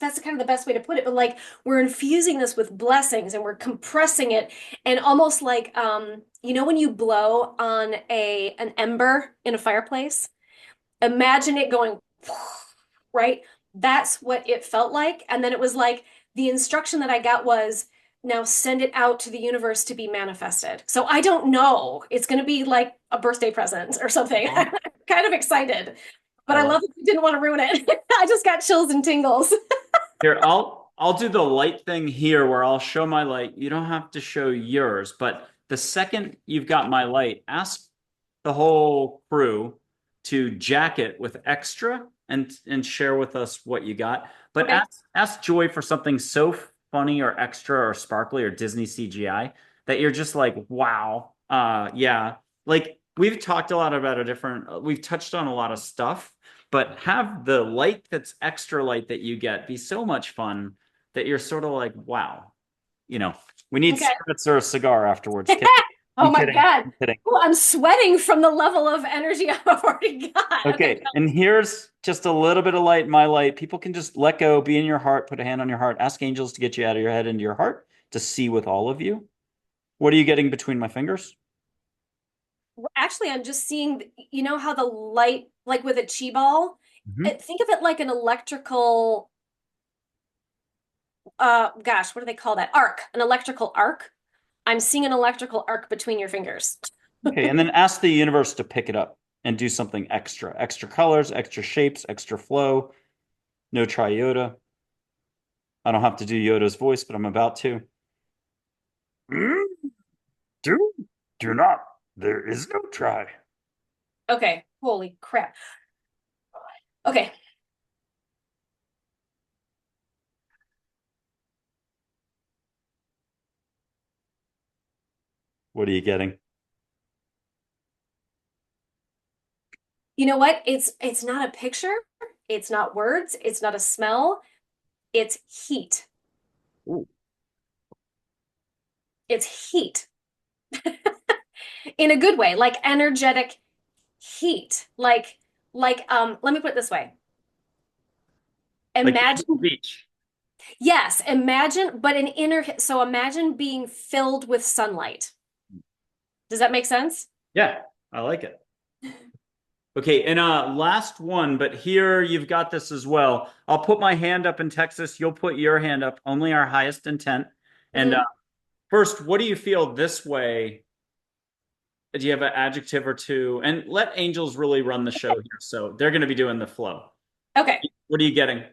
that's kind of the best way to put it, but like we're infusing this with blessings and we're compressing it and almost like when you blow on a an ember in a fireplace, imagine it going right. That's what it felt like. And then it was like the instruction that I got was now send it out to the universe to be manifested. So I don't know, it's going to be like a birthday present or something. Uh-huh. I'm kind of excited, but I I love love that you didn't want to ruin it. I just got chills and tingles. Here, I'll do the light thing here where I'll show my light. You don't have to show yours, but the second you've got my light, ask the whole crew to jack it with extra and share with us what you got. But Okay. ask Joy for something so funny or extra or sparkly or Disney CGI that you're just like, wow. Yeah. Like we've talked a lot about we've touched on a lot of stuff, but have the light that's extra light that you get be so much fun that you're sort of like, wow, you know, we need Okay. cigarettes or a cigar afterwards. Kidding. Oh I'm my kidding. God. I'm kidding. Oh, I'm sweating from the level of energy I've already got. Okay. Okay, and here's just a little bit of light, my light. People can just let go, be in your heart, put a hand on your heart, ask angels to get you out of your head into your heart to see with all of you. What are you getting between my fingers? Actually, I'm just seeing, you know how the light, like with a chi ball, Mhm. think of it like an electrical, gosh, what do they call that? Arc, an electrical arc. I'm seeing an electrical arc between your fingers. Okay, and then ask the universe to pick it up and do something extra. Extra colors, extra shapes, extra flow. No try Yoda. I don't have to do Yoda's voice, but I'm about to. Mm, do, do not. There is no try. Okay, holy crap. Okay, What are you getting? you know what? It's not a picture, it's not words, it's not a smell, it's heat. Ooh. It's heat in a good way, like energetic heat. Let me put it this way. Like you're at the Imagine, beach. yes, imagine, but an inner, so imagine being filled with sunlight. Does that make sense? Yeah, I like it. Okay, and last one, but here you've got this as well. I'll put my hand up in Texas. You'll put your hand up. Only our highest intent. And Hmm. first, what do you feel this way? Do you have an adjective or two? And let angels really run the show here. So they're going to be doing the flow. Okay. What are you getting?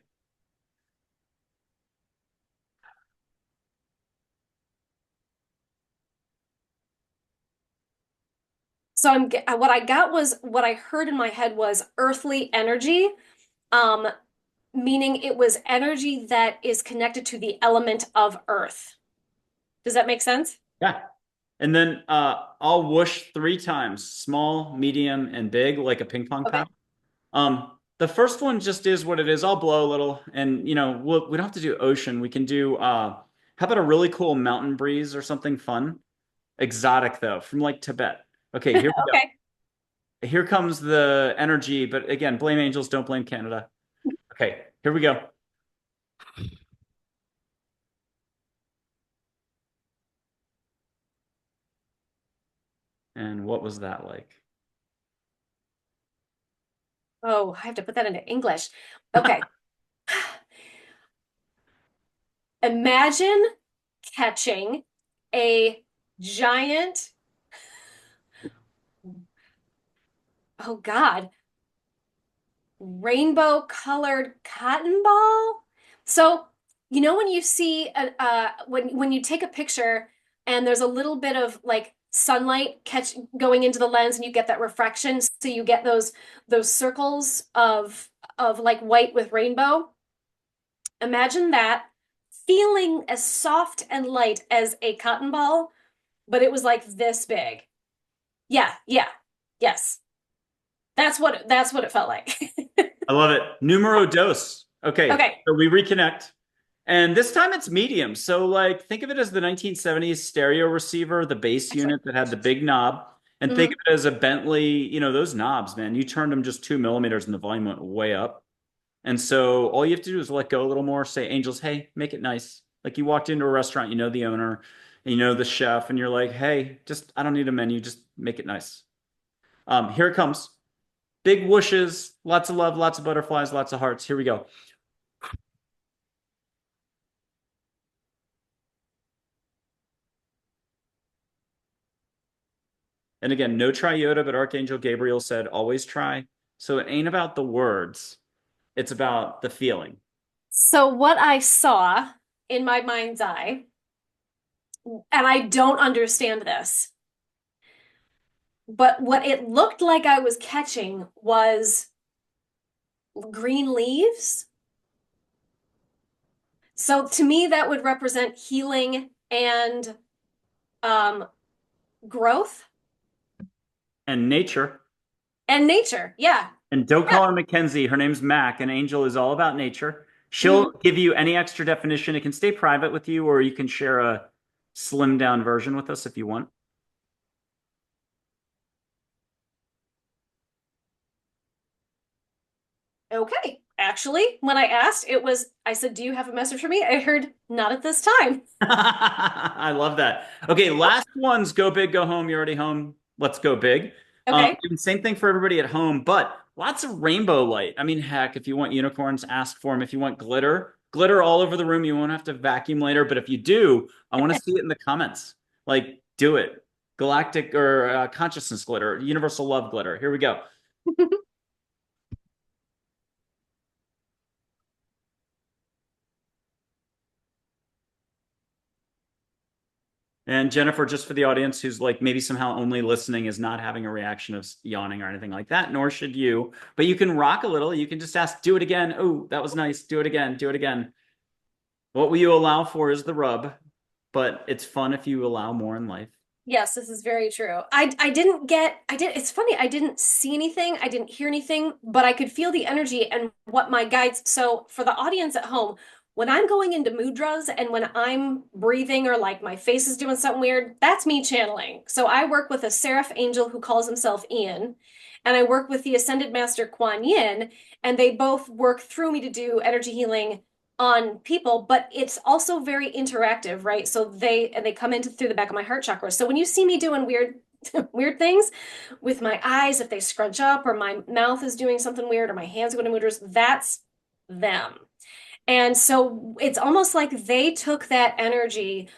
So what I got was what I heard in my head was earthly energy, um, meaning it was energy that is connected to the element of earth. Does that make sense? Yeah. And then I'll whoosh 3 times, small, medium, and big, like a ping pong Okay. paddle. The first one just is what it is. I'll blow a little, and we don't have to do ocean. We can do how about a really cool mountain breeze or something fun, exotic though, from like Tibet. Okay, here we go. Okay. Here comes the energy, but again, blame angels, don't blame Canada. Okay, here we go. And what was that like? Oh, I have to put that into English. Okay. Imagine catching a giant, oh God, rainbow colored cotton ball. So, you know when you see when you take a picture and there's a little bit of like sunlight catch going into the lens and you get that refraction, so you get those circles of like white with rainbow. Imagine that feeling as soft and light as a cotton ball, but it was like this big. Yeah, yeah. Yes. That's what it felt like. I love it. Numero dos. Okay, Okay. so we reconnect. And this time it's medium. So, like, think of it as the 1970s stereo receiver, the bass Actually. unit that had the big knob. And think Hmm. of it as a Bentley, those knobs, man. You turned them just 2 millimeters and the volume went way up. And so all you have to do is let go a little more, say, Angels, hey, make it nice. Like you walked into a restaurant, you know the owner, and you know the chef, and you're like, hey, just, I don't need a menu, just make it nice. Here it comes. Big whooshes, lots of love, lots of butterflies, lots of hearts. Here we go. And again, no triota, but Archangel Gabriel said, always try. So it ain't about the words, it's about the feeling. So what I saw in my mind's eye, and I don't understand this, but what it looked like I was catching was green leaves. So to me, that would represent healing and um, growth And nature. and nature. Yeah. And don't Yeah. call her Mackenzie. Her name's Mac, and Angel is all about nature. She'll Hmm. give you any extra definition. It can stay private with you, or you can share a slimmed down version with us if you want. Okay. Actually, when I asked, I said, "Do you have a message for me?" I heard, "Not at this time." I love that. Okay, last one's go big, go home. You're already home. Let's go big. Okay. And same thing for everybody at home, but lots of rainbow light. I mean, heck, if you want unicorns, ask for them. If you want glitter, glitter all over the room. You won't have to vacuum later, but if you do, I want to see it in the comments. Like, do it. Galactic or consciousness glitter, universal love glitter. Here we go. And Jennifer, just for the audience who's like maybe somehow only listening, is not having a reaction of yawning or anything like that, nor should you. But you can rock a little. You can just ask, do it again. Oh, that was nice. Do it again. Do it again. What will you allow for is the rub, but it's fun if you allow more in life. Yes, this is very true. I didn't get I did it's funny, I didn't see anything, I didn't hear anything, but I could feel the energy and what my guides. So for the audience at home, when I'm going into mudras and when I'm breathing or like my face is doing something weird, that's me channeling. So I work with a seraph angel who calls himself Ian, and I work with the ascended master Kuan Yin, and they both work through me to do energy healing on people, but it's also very interactive, right? So they come into through the back of my heart chakra. So when you see me doing weird weird things with my eyes, if they scrunch up or my mouth is doing something weird or my hands go to mudras, that's them. And so it's almost like they took that energy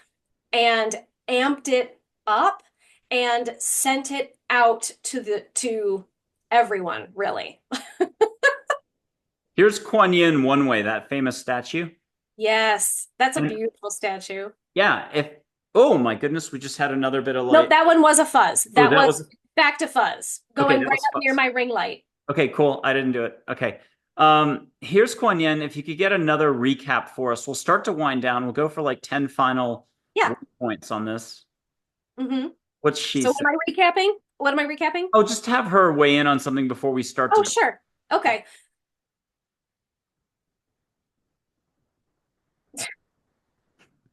and amped it up and sent it out to everyone, really. Here's Kuan Yin one way, that famous statue. Yes, that's a And beautiful statue. yeah, if oh my goodness, we just had another bit of Nope, light. that one was a fuzz. Oh, That that was was back to fuzz, okay, going that right was up near fun. my ring light. Okay, cool. I didn't do it. Okay. Here's Kuan Yin. If you could get another recap for us, we'll start to wind down. We'll go for like 10 final Yeah. points on this. Hmm. What's she So say? am I recapping? What am I recapping? Oh, just have her weigh in on something before we start to Oh, go. sure. Okay.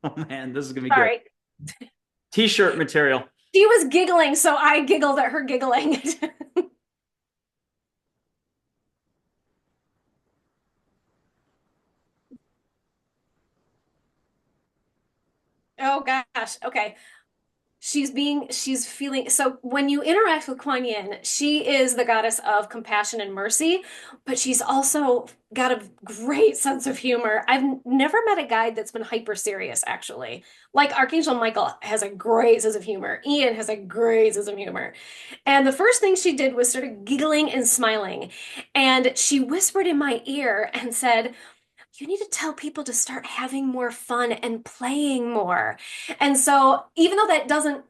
Oh man, this is gonna be good. Sorry. T-shirt material. She was giggling, so I giggled at her giggling. Oh gosh. Okay. she's feeling, so when you interact with Kuan Yin, she is the goddess of compassion and mercy, but she's also got a great sense of humor. I've never met a guide that's been hyper serious, actually. Like Archangel Michael has a great sense of humor. Ian has a great sense of humor. And the first thing she did was started giggling and smiling. And she whispered in my ear and said, you need to tell people to start having more fun and playing more. And so, even though that doesn't,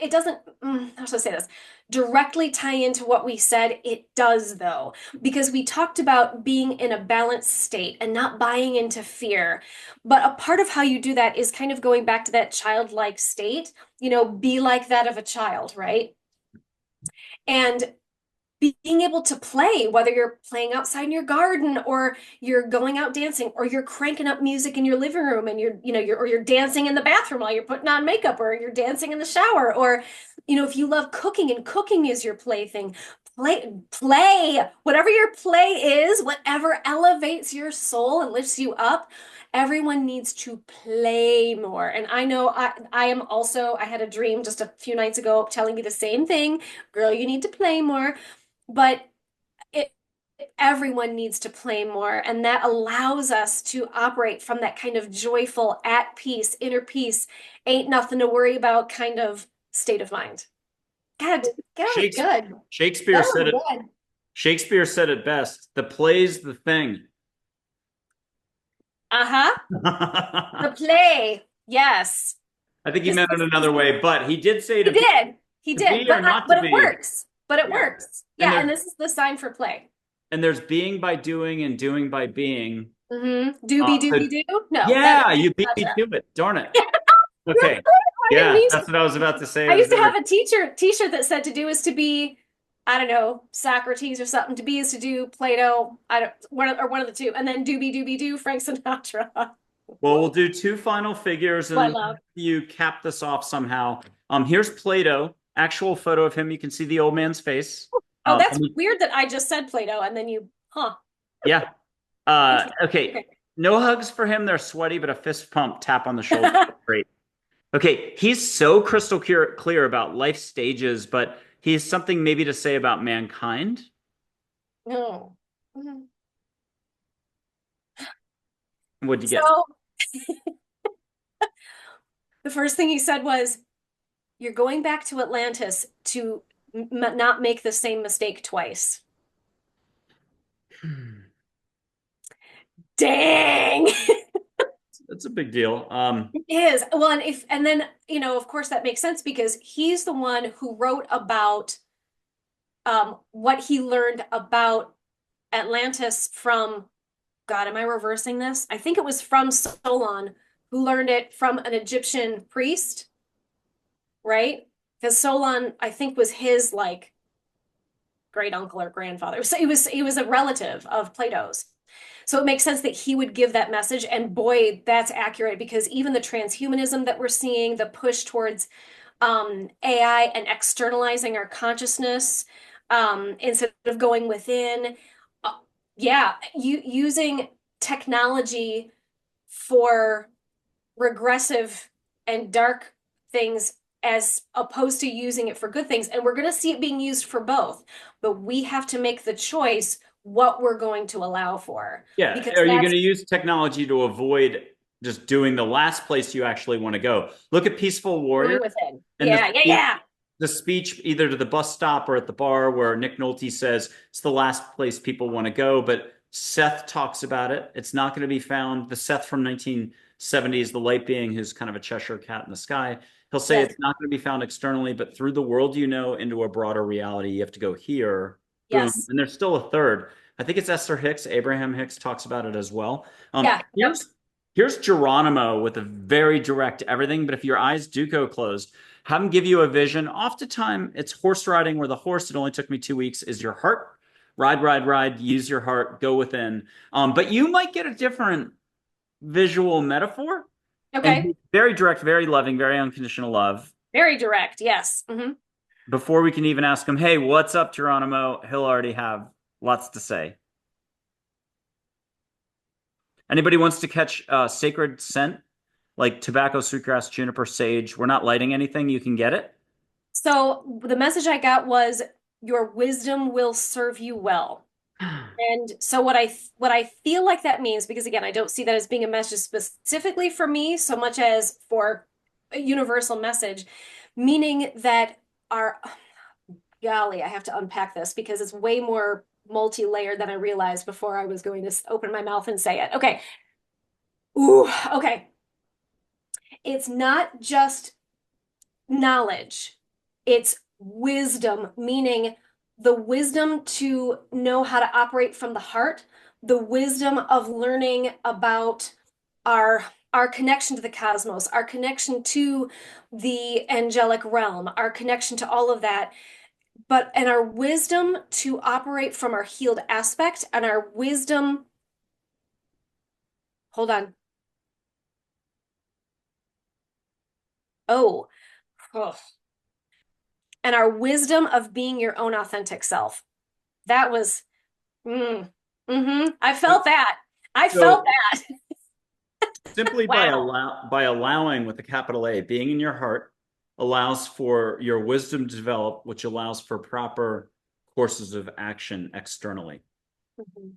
it doesn't, how should I say this, directly tie into what we said, it does though, because we talked about being in a balanced state and not buying into fear. But a part of how you do that is kind of going back to that childlike state, be like that of a child, right? And being able to play, whether you're playing outside in your garden or you're going out dancing or you're cranking up music in your living room and you're dancing in the bathroom while you're putting on makeup or you're dancing in the shower or if you love cooking and cooking is your plaything, play whatever your play is, whatever elevates your soul and lifts you up. Everyone needs to play more. And I know I am also, I had a dream just a few nights ago telling me the same thing. Girl, you need to play more. But it, everyone needs to play more, and that allows us to operate from that kind of joyful, at peace, inner peace, ain't nothing to worry about kind of state of mind. God, that was Shakespeare, good. Shakespeare That said was it. good. Shakespeare said it best. The play's the thing. Uh-huh. The I play. Yes. think he This meant it is another way, but he did say he did. He to did. be or But not to but it be. works. But it Yeah. works. And Yeah, and this is the sign for play. there's being by doing and doing by being. Mm-hmm. Uh, Doobie so doobie doo. No, yeah, you beat me gotcha. to it. Darn it. You're Okay. right. I didn't Yeah, mean to. that's what I was about to say. I Was used to there? have a t-shirt that said to do is to be, I don't know, Socrates or something. To be is to do Plato. I don't one of the two. And then doobie doobie doo, Frank Sinatra. Well, we'll do two final figures, and What then love. you cap this off somehow. Here's Plato. Actual photo of him. You can see the old man's face. Oh, that's And weird that I just said Plato and then huh. yeah. Interesting. Okay. Okay. No hugs for him. They're sweaty, but a fist pump, tap on the shoulder. Great. Okay. He's so crystal clear about life stages, but he has something maybe to say about mankind. No. Mhm. What'd you get? So the first thing he said was, "You're going back to Atlantis to not make the same mistake twice." Dang. That's a big deal. It is. Well, and then, of course that makes sense because he's the one who wrote about what he learned about Atlantis from, God, am I reversing this? I think it was from Solon, who learned it from an Egyptian priest, right? Because Solon, I think, was his like great uncle or grandfather. So he was a relative of Plato's. So it makes sense that he would give that message. And boy, that's accurate because even the transhumanism that we're seeing, the push towards AI and externalizing our consciousness instead of going within, uh, yeah, using technology for regressive and dark things as opposed to using it for good things. And we're going to see it being used for both, but we have to make the choice what we're going to allow for Yeah. because Are you going that's to use technology to avoid just doing the last place you actually want to go? Look at Peaceful going Warrior within. and Yeah, yeah, yeah. the speech either to the bus stop or at the bar where Nick Nolte says it's the last place people want to go, but Seth talks about it. It's not going to be found. The Seth from 1970s, the light being who's kind of a Cheshire cat in the sky. He'll say Yes, it's not going to be found externally, but through the world into a broader reality. You have to go here. Boom. yes. And there's still a third. I think it's Esther Hicks. Abraham Hicks talks about it as well. Yeah, yep. Here's Geronimo with a very direct everything, but if your eyes do go closed, have him give you a vision. Oftentimes, it's horse riding where the horse, it only took me 2 weeks, is your heart. Ride, ride, ride, use your heart, go within. But you might get a different visual metaphor. And Okay. he's very direct, very loving, very unconditional love. Very direct. Yes. Before we can even ask him, hey, what's up, Geronimo? He'll already have lots to say. Anybody wants to catch Sacred Scent? like tobacco, sweetgrass, juniper, sage. We're not lighting anything. You can get it. So the message I got was your wisdom will serve you well. And so what I feel like that means, because again, I don't see that as being a message specifically for me so much as for a universal message, meaning that our golly, I have to unpack this because it's way more multi-layered than I realized before I was going to open my mouth and say it. Okay. Ooh, okay. It's not just knowledge, it's wisdom, meaning the wisdom to know how to operate from the heart, the wisdom of learning about our connection to the cosmos, our connection to the angelic realm, our connection to all of that, and our wisdom to operate from our healed aspect and our wisdom, hold on. Oh, oh. And our wisdom of being your own authentic self. That was I felt that. I felt So that. simply Wow. by allowing with a capital A, being in your heart allows for your wisdom to develop, which allows for proper courses of action externally. Mhm.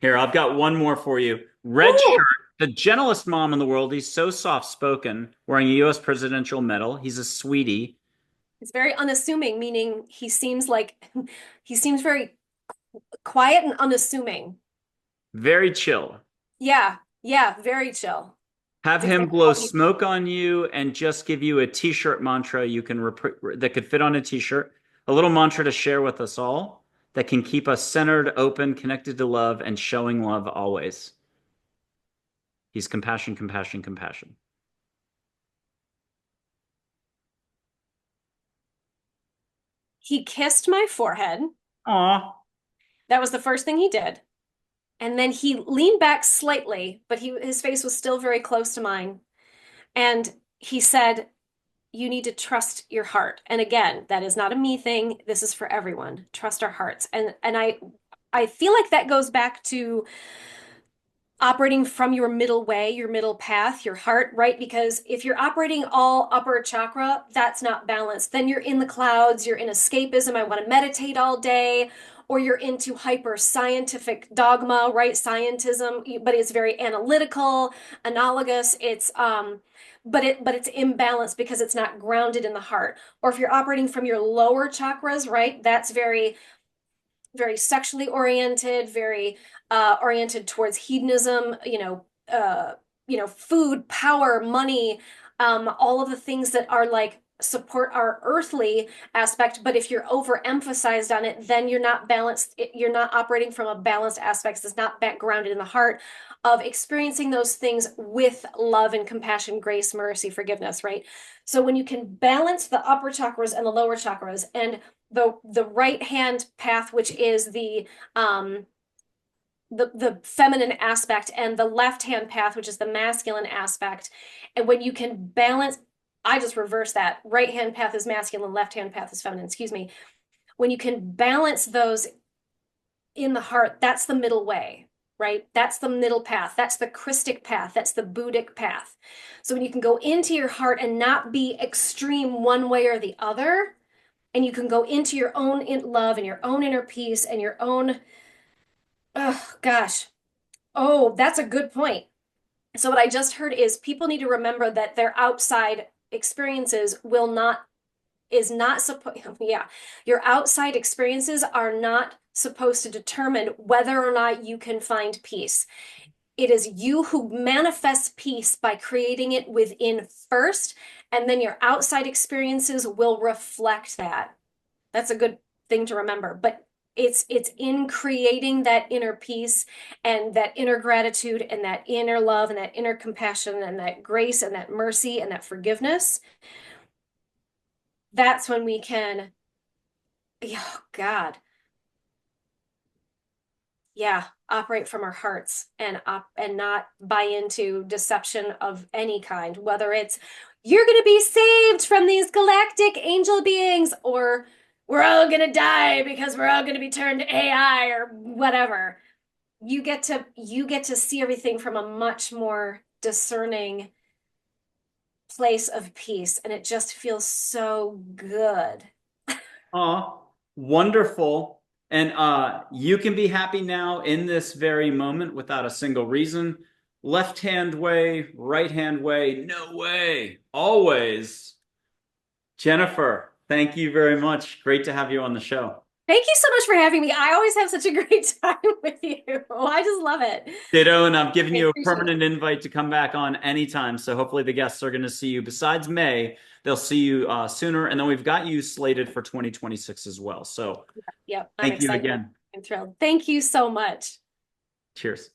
Here, I've got one more for you. Red shirt, Ooh, the gentlest mom in the world. He's so soft spoken, wearing a U.S. presidential medal. He's a sweetie. it's very unassuming, meaning he seems like he seems very quiet and unassuming. Very chill. Yeah, yeah, very chill. Have It's him exactly blow what we smoke on you and just give you a t-shirt mantra you can that could fit on a t-shirt. A little mantra to share with us all that can keep us centered, open, connected to love, and showing love always. He's compassion, compassion, compassion. he kissed my forehead. Aw. That was the first thing he did. And then he leaned back slightly, but his face was still very close to mine. And he said, you need to trust your heart. And again, that is not a me thing. This is for everyone. Trust our hearts. And I feel like that goes back to operating from your middle way, your middle path, your heart, right? Because if you're operating all upper chakra, that's not balanced. Then you're in the clouds, you're in escapism. I want to meditate all day, or you're into hyper scientific dogma, right? Scientism, but it's very analytical, analogous. But it's imbalanced because it's not grounded in the heart. Or if you're operating from your lower chakras, right? That's very sexually oriented, very oriented towards hedonism, food, power, money, all of the things that are like support our earthly aspect. But if you're overemphasized on it, then you're not balanced. You're not operating from a balanced aspect. It's not grounded in the heart of experiencing those things with love and compassion, grace, mercy, forgiveness, right? So when you can balance the upper chakras and the lower chakras, and the right hand path, which is the feminine aspect, and the left hand path, which is the masculine aspect, and when you can balance, I just reverse that. Right hand path is masculine, left hand path is feminine. Excuse me. When you can balance those in the heart, that's the middle way, right? That's the middle path. That's the Christic path. That's the Buddhic path. So when you can go into your heart and not be extreme one way or the other, and you can go into your own love and your own inner peace and your own, oh gosh, oh, that's a good point. So what I just heard is people need to remember that their outside experiences will not is not supposed yeah, your outside experiences are not supposed to determine whether or not you can find peace. It is you who manifests peace by creating it within first, and then your outside experiences will reflect that. That's a good thing to remember. But it's in creating that inner peace and that inner gratitude and that inner love and that inner compassion and that grace and that mercy and that forgiveness. That's when we can, oh God, yeah, operate from our hearts and not buy into deception of any kind, whether it's you're going to be saved from these galactic angel beings, or we're all going to die because we're all going to be turned AI or whatever. you get to see everything from a much more discerning place of peace, and it just feels so good. Aw, wonderful. And you can be happy now in this very moment without a single reason. Left hand way, right hand way, no way. Always. Jennifer, thank you very much. Great to have you on the show. Thank you so much for having me. I always have such a great time with you. I just love it. Ditto, and I'm giving I you a appreciate it. permanent invite to come back on anytime. So hopefully the guests are going to see you. Besides May, they'll see you sooner. And then we've got you slated for 2026 as well. So Yep, I'm thank you excited. again. I'm thrilled. Thank you so much. Cheers.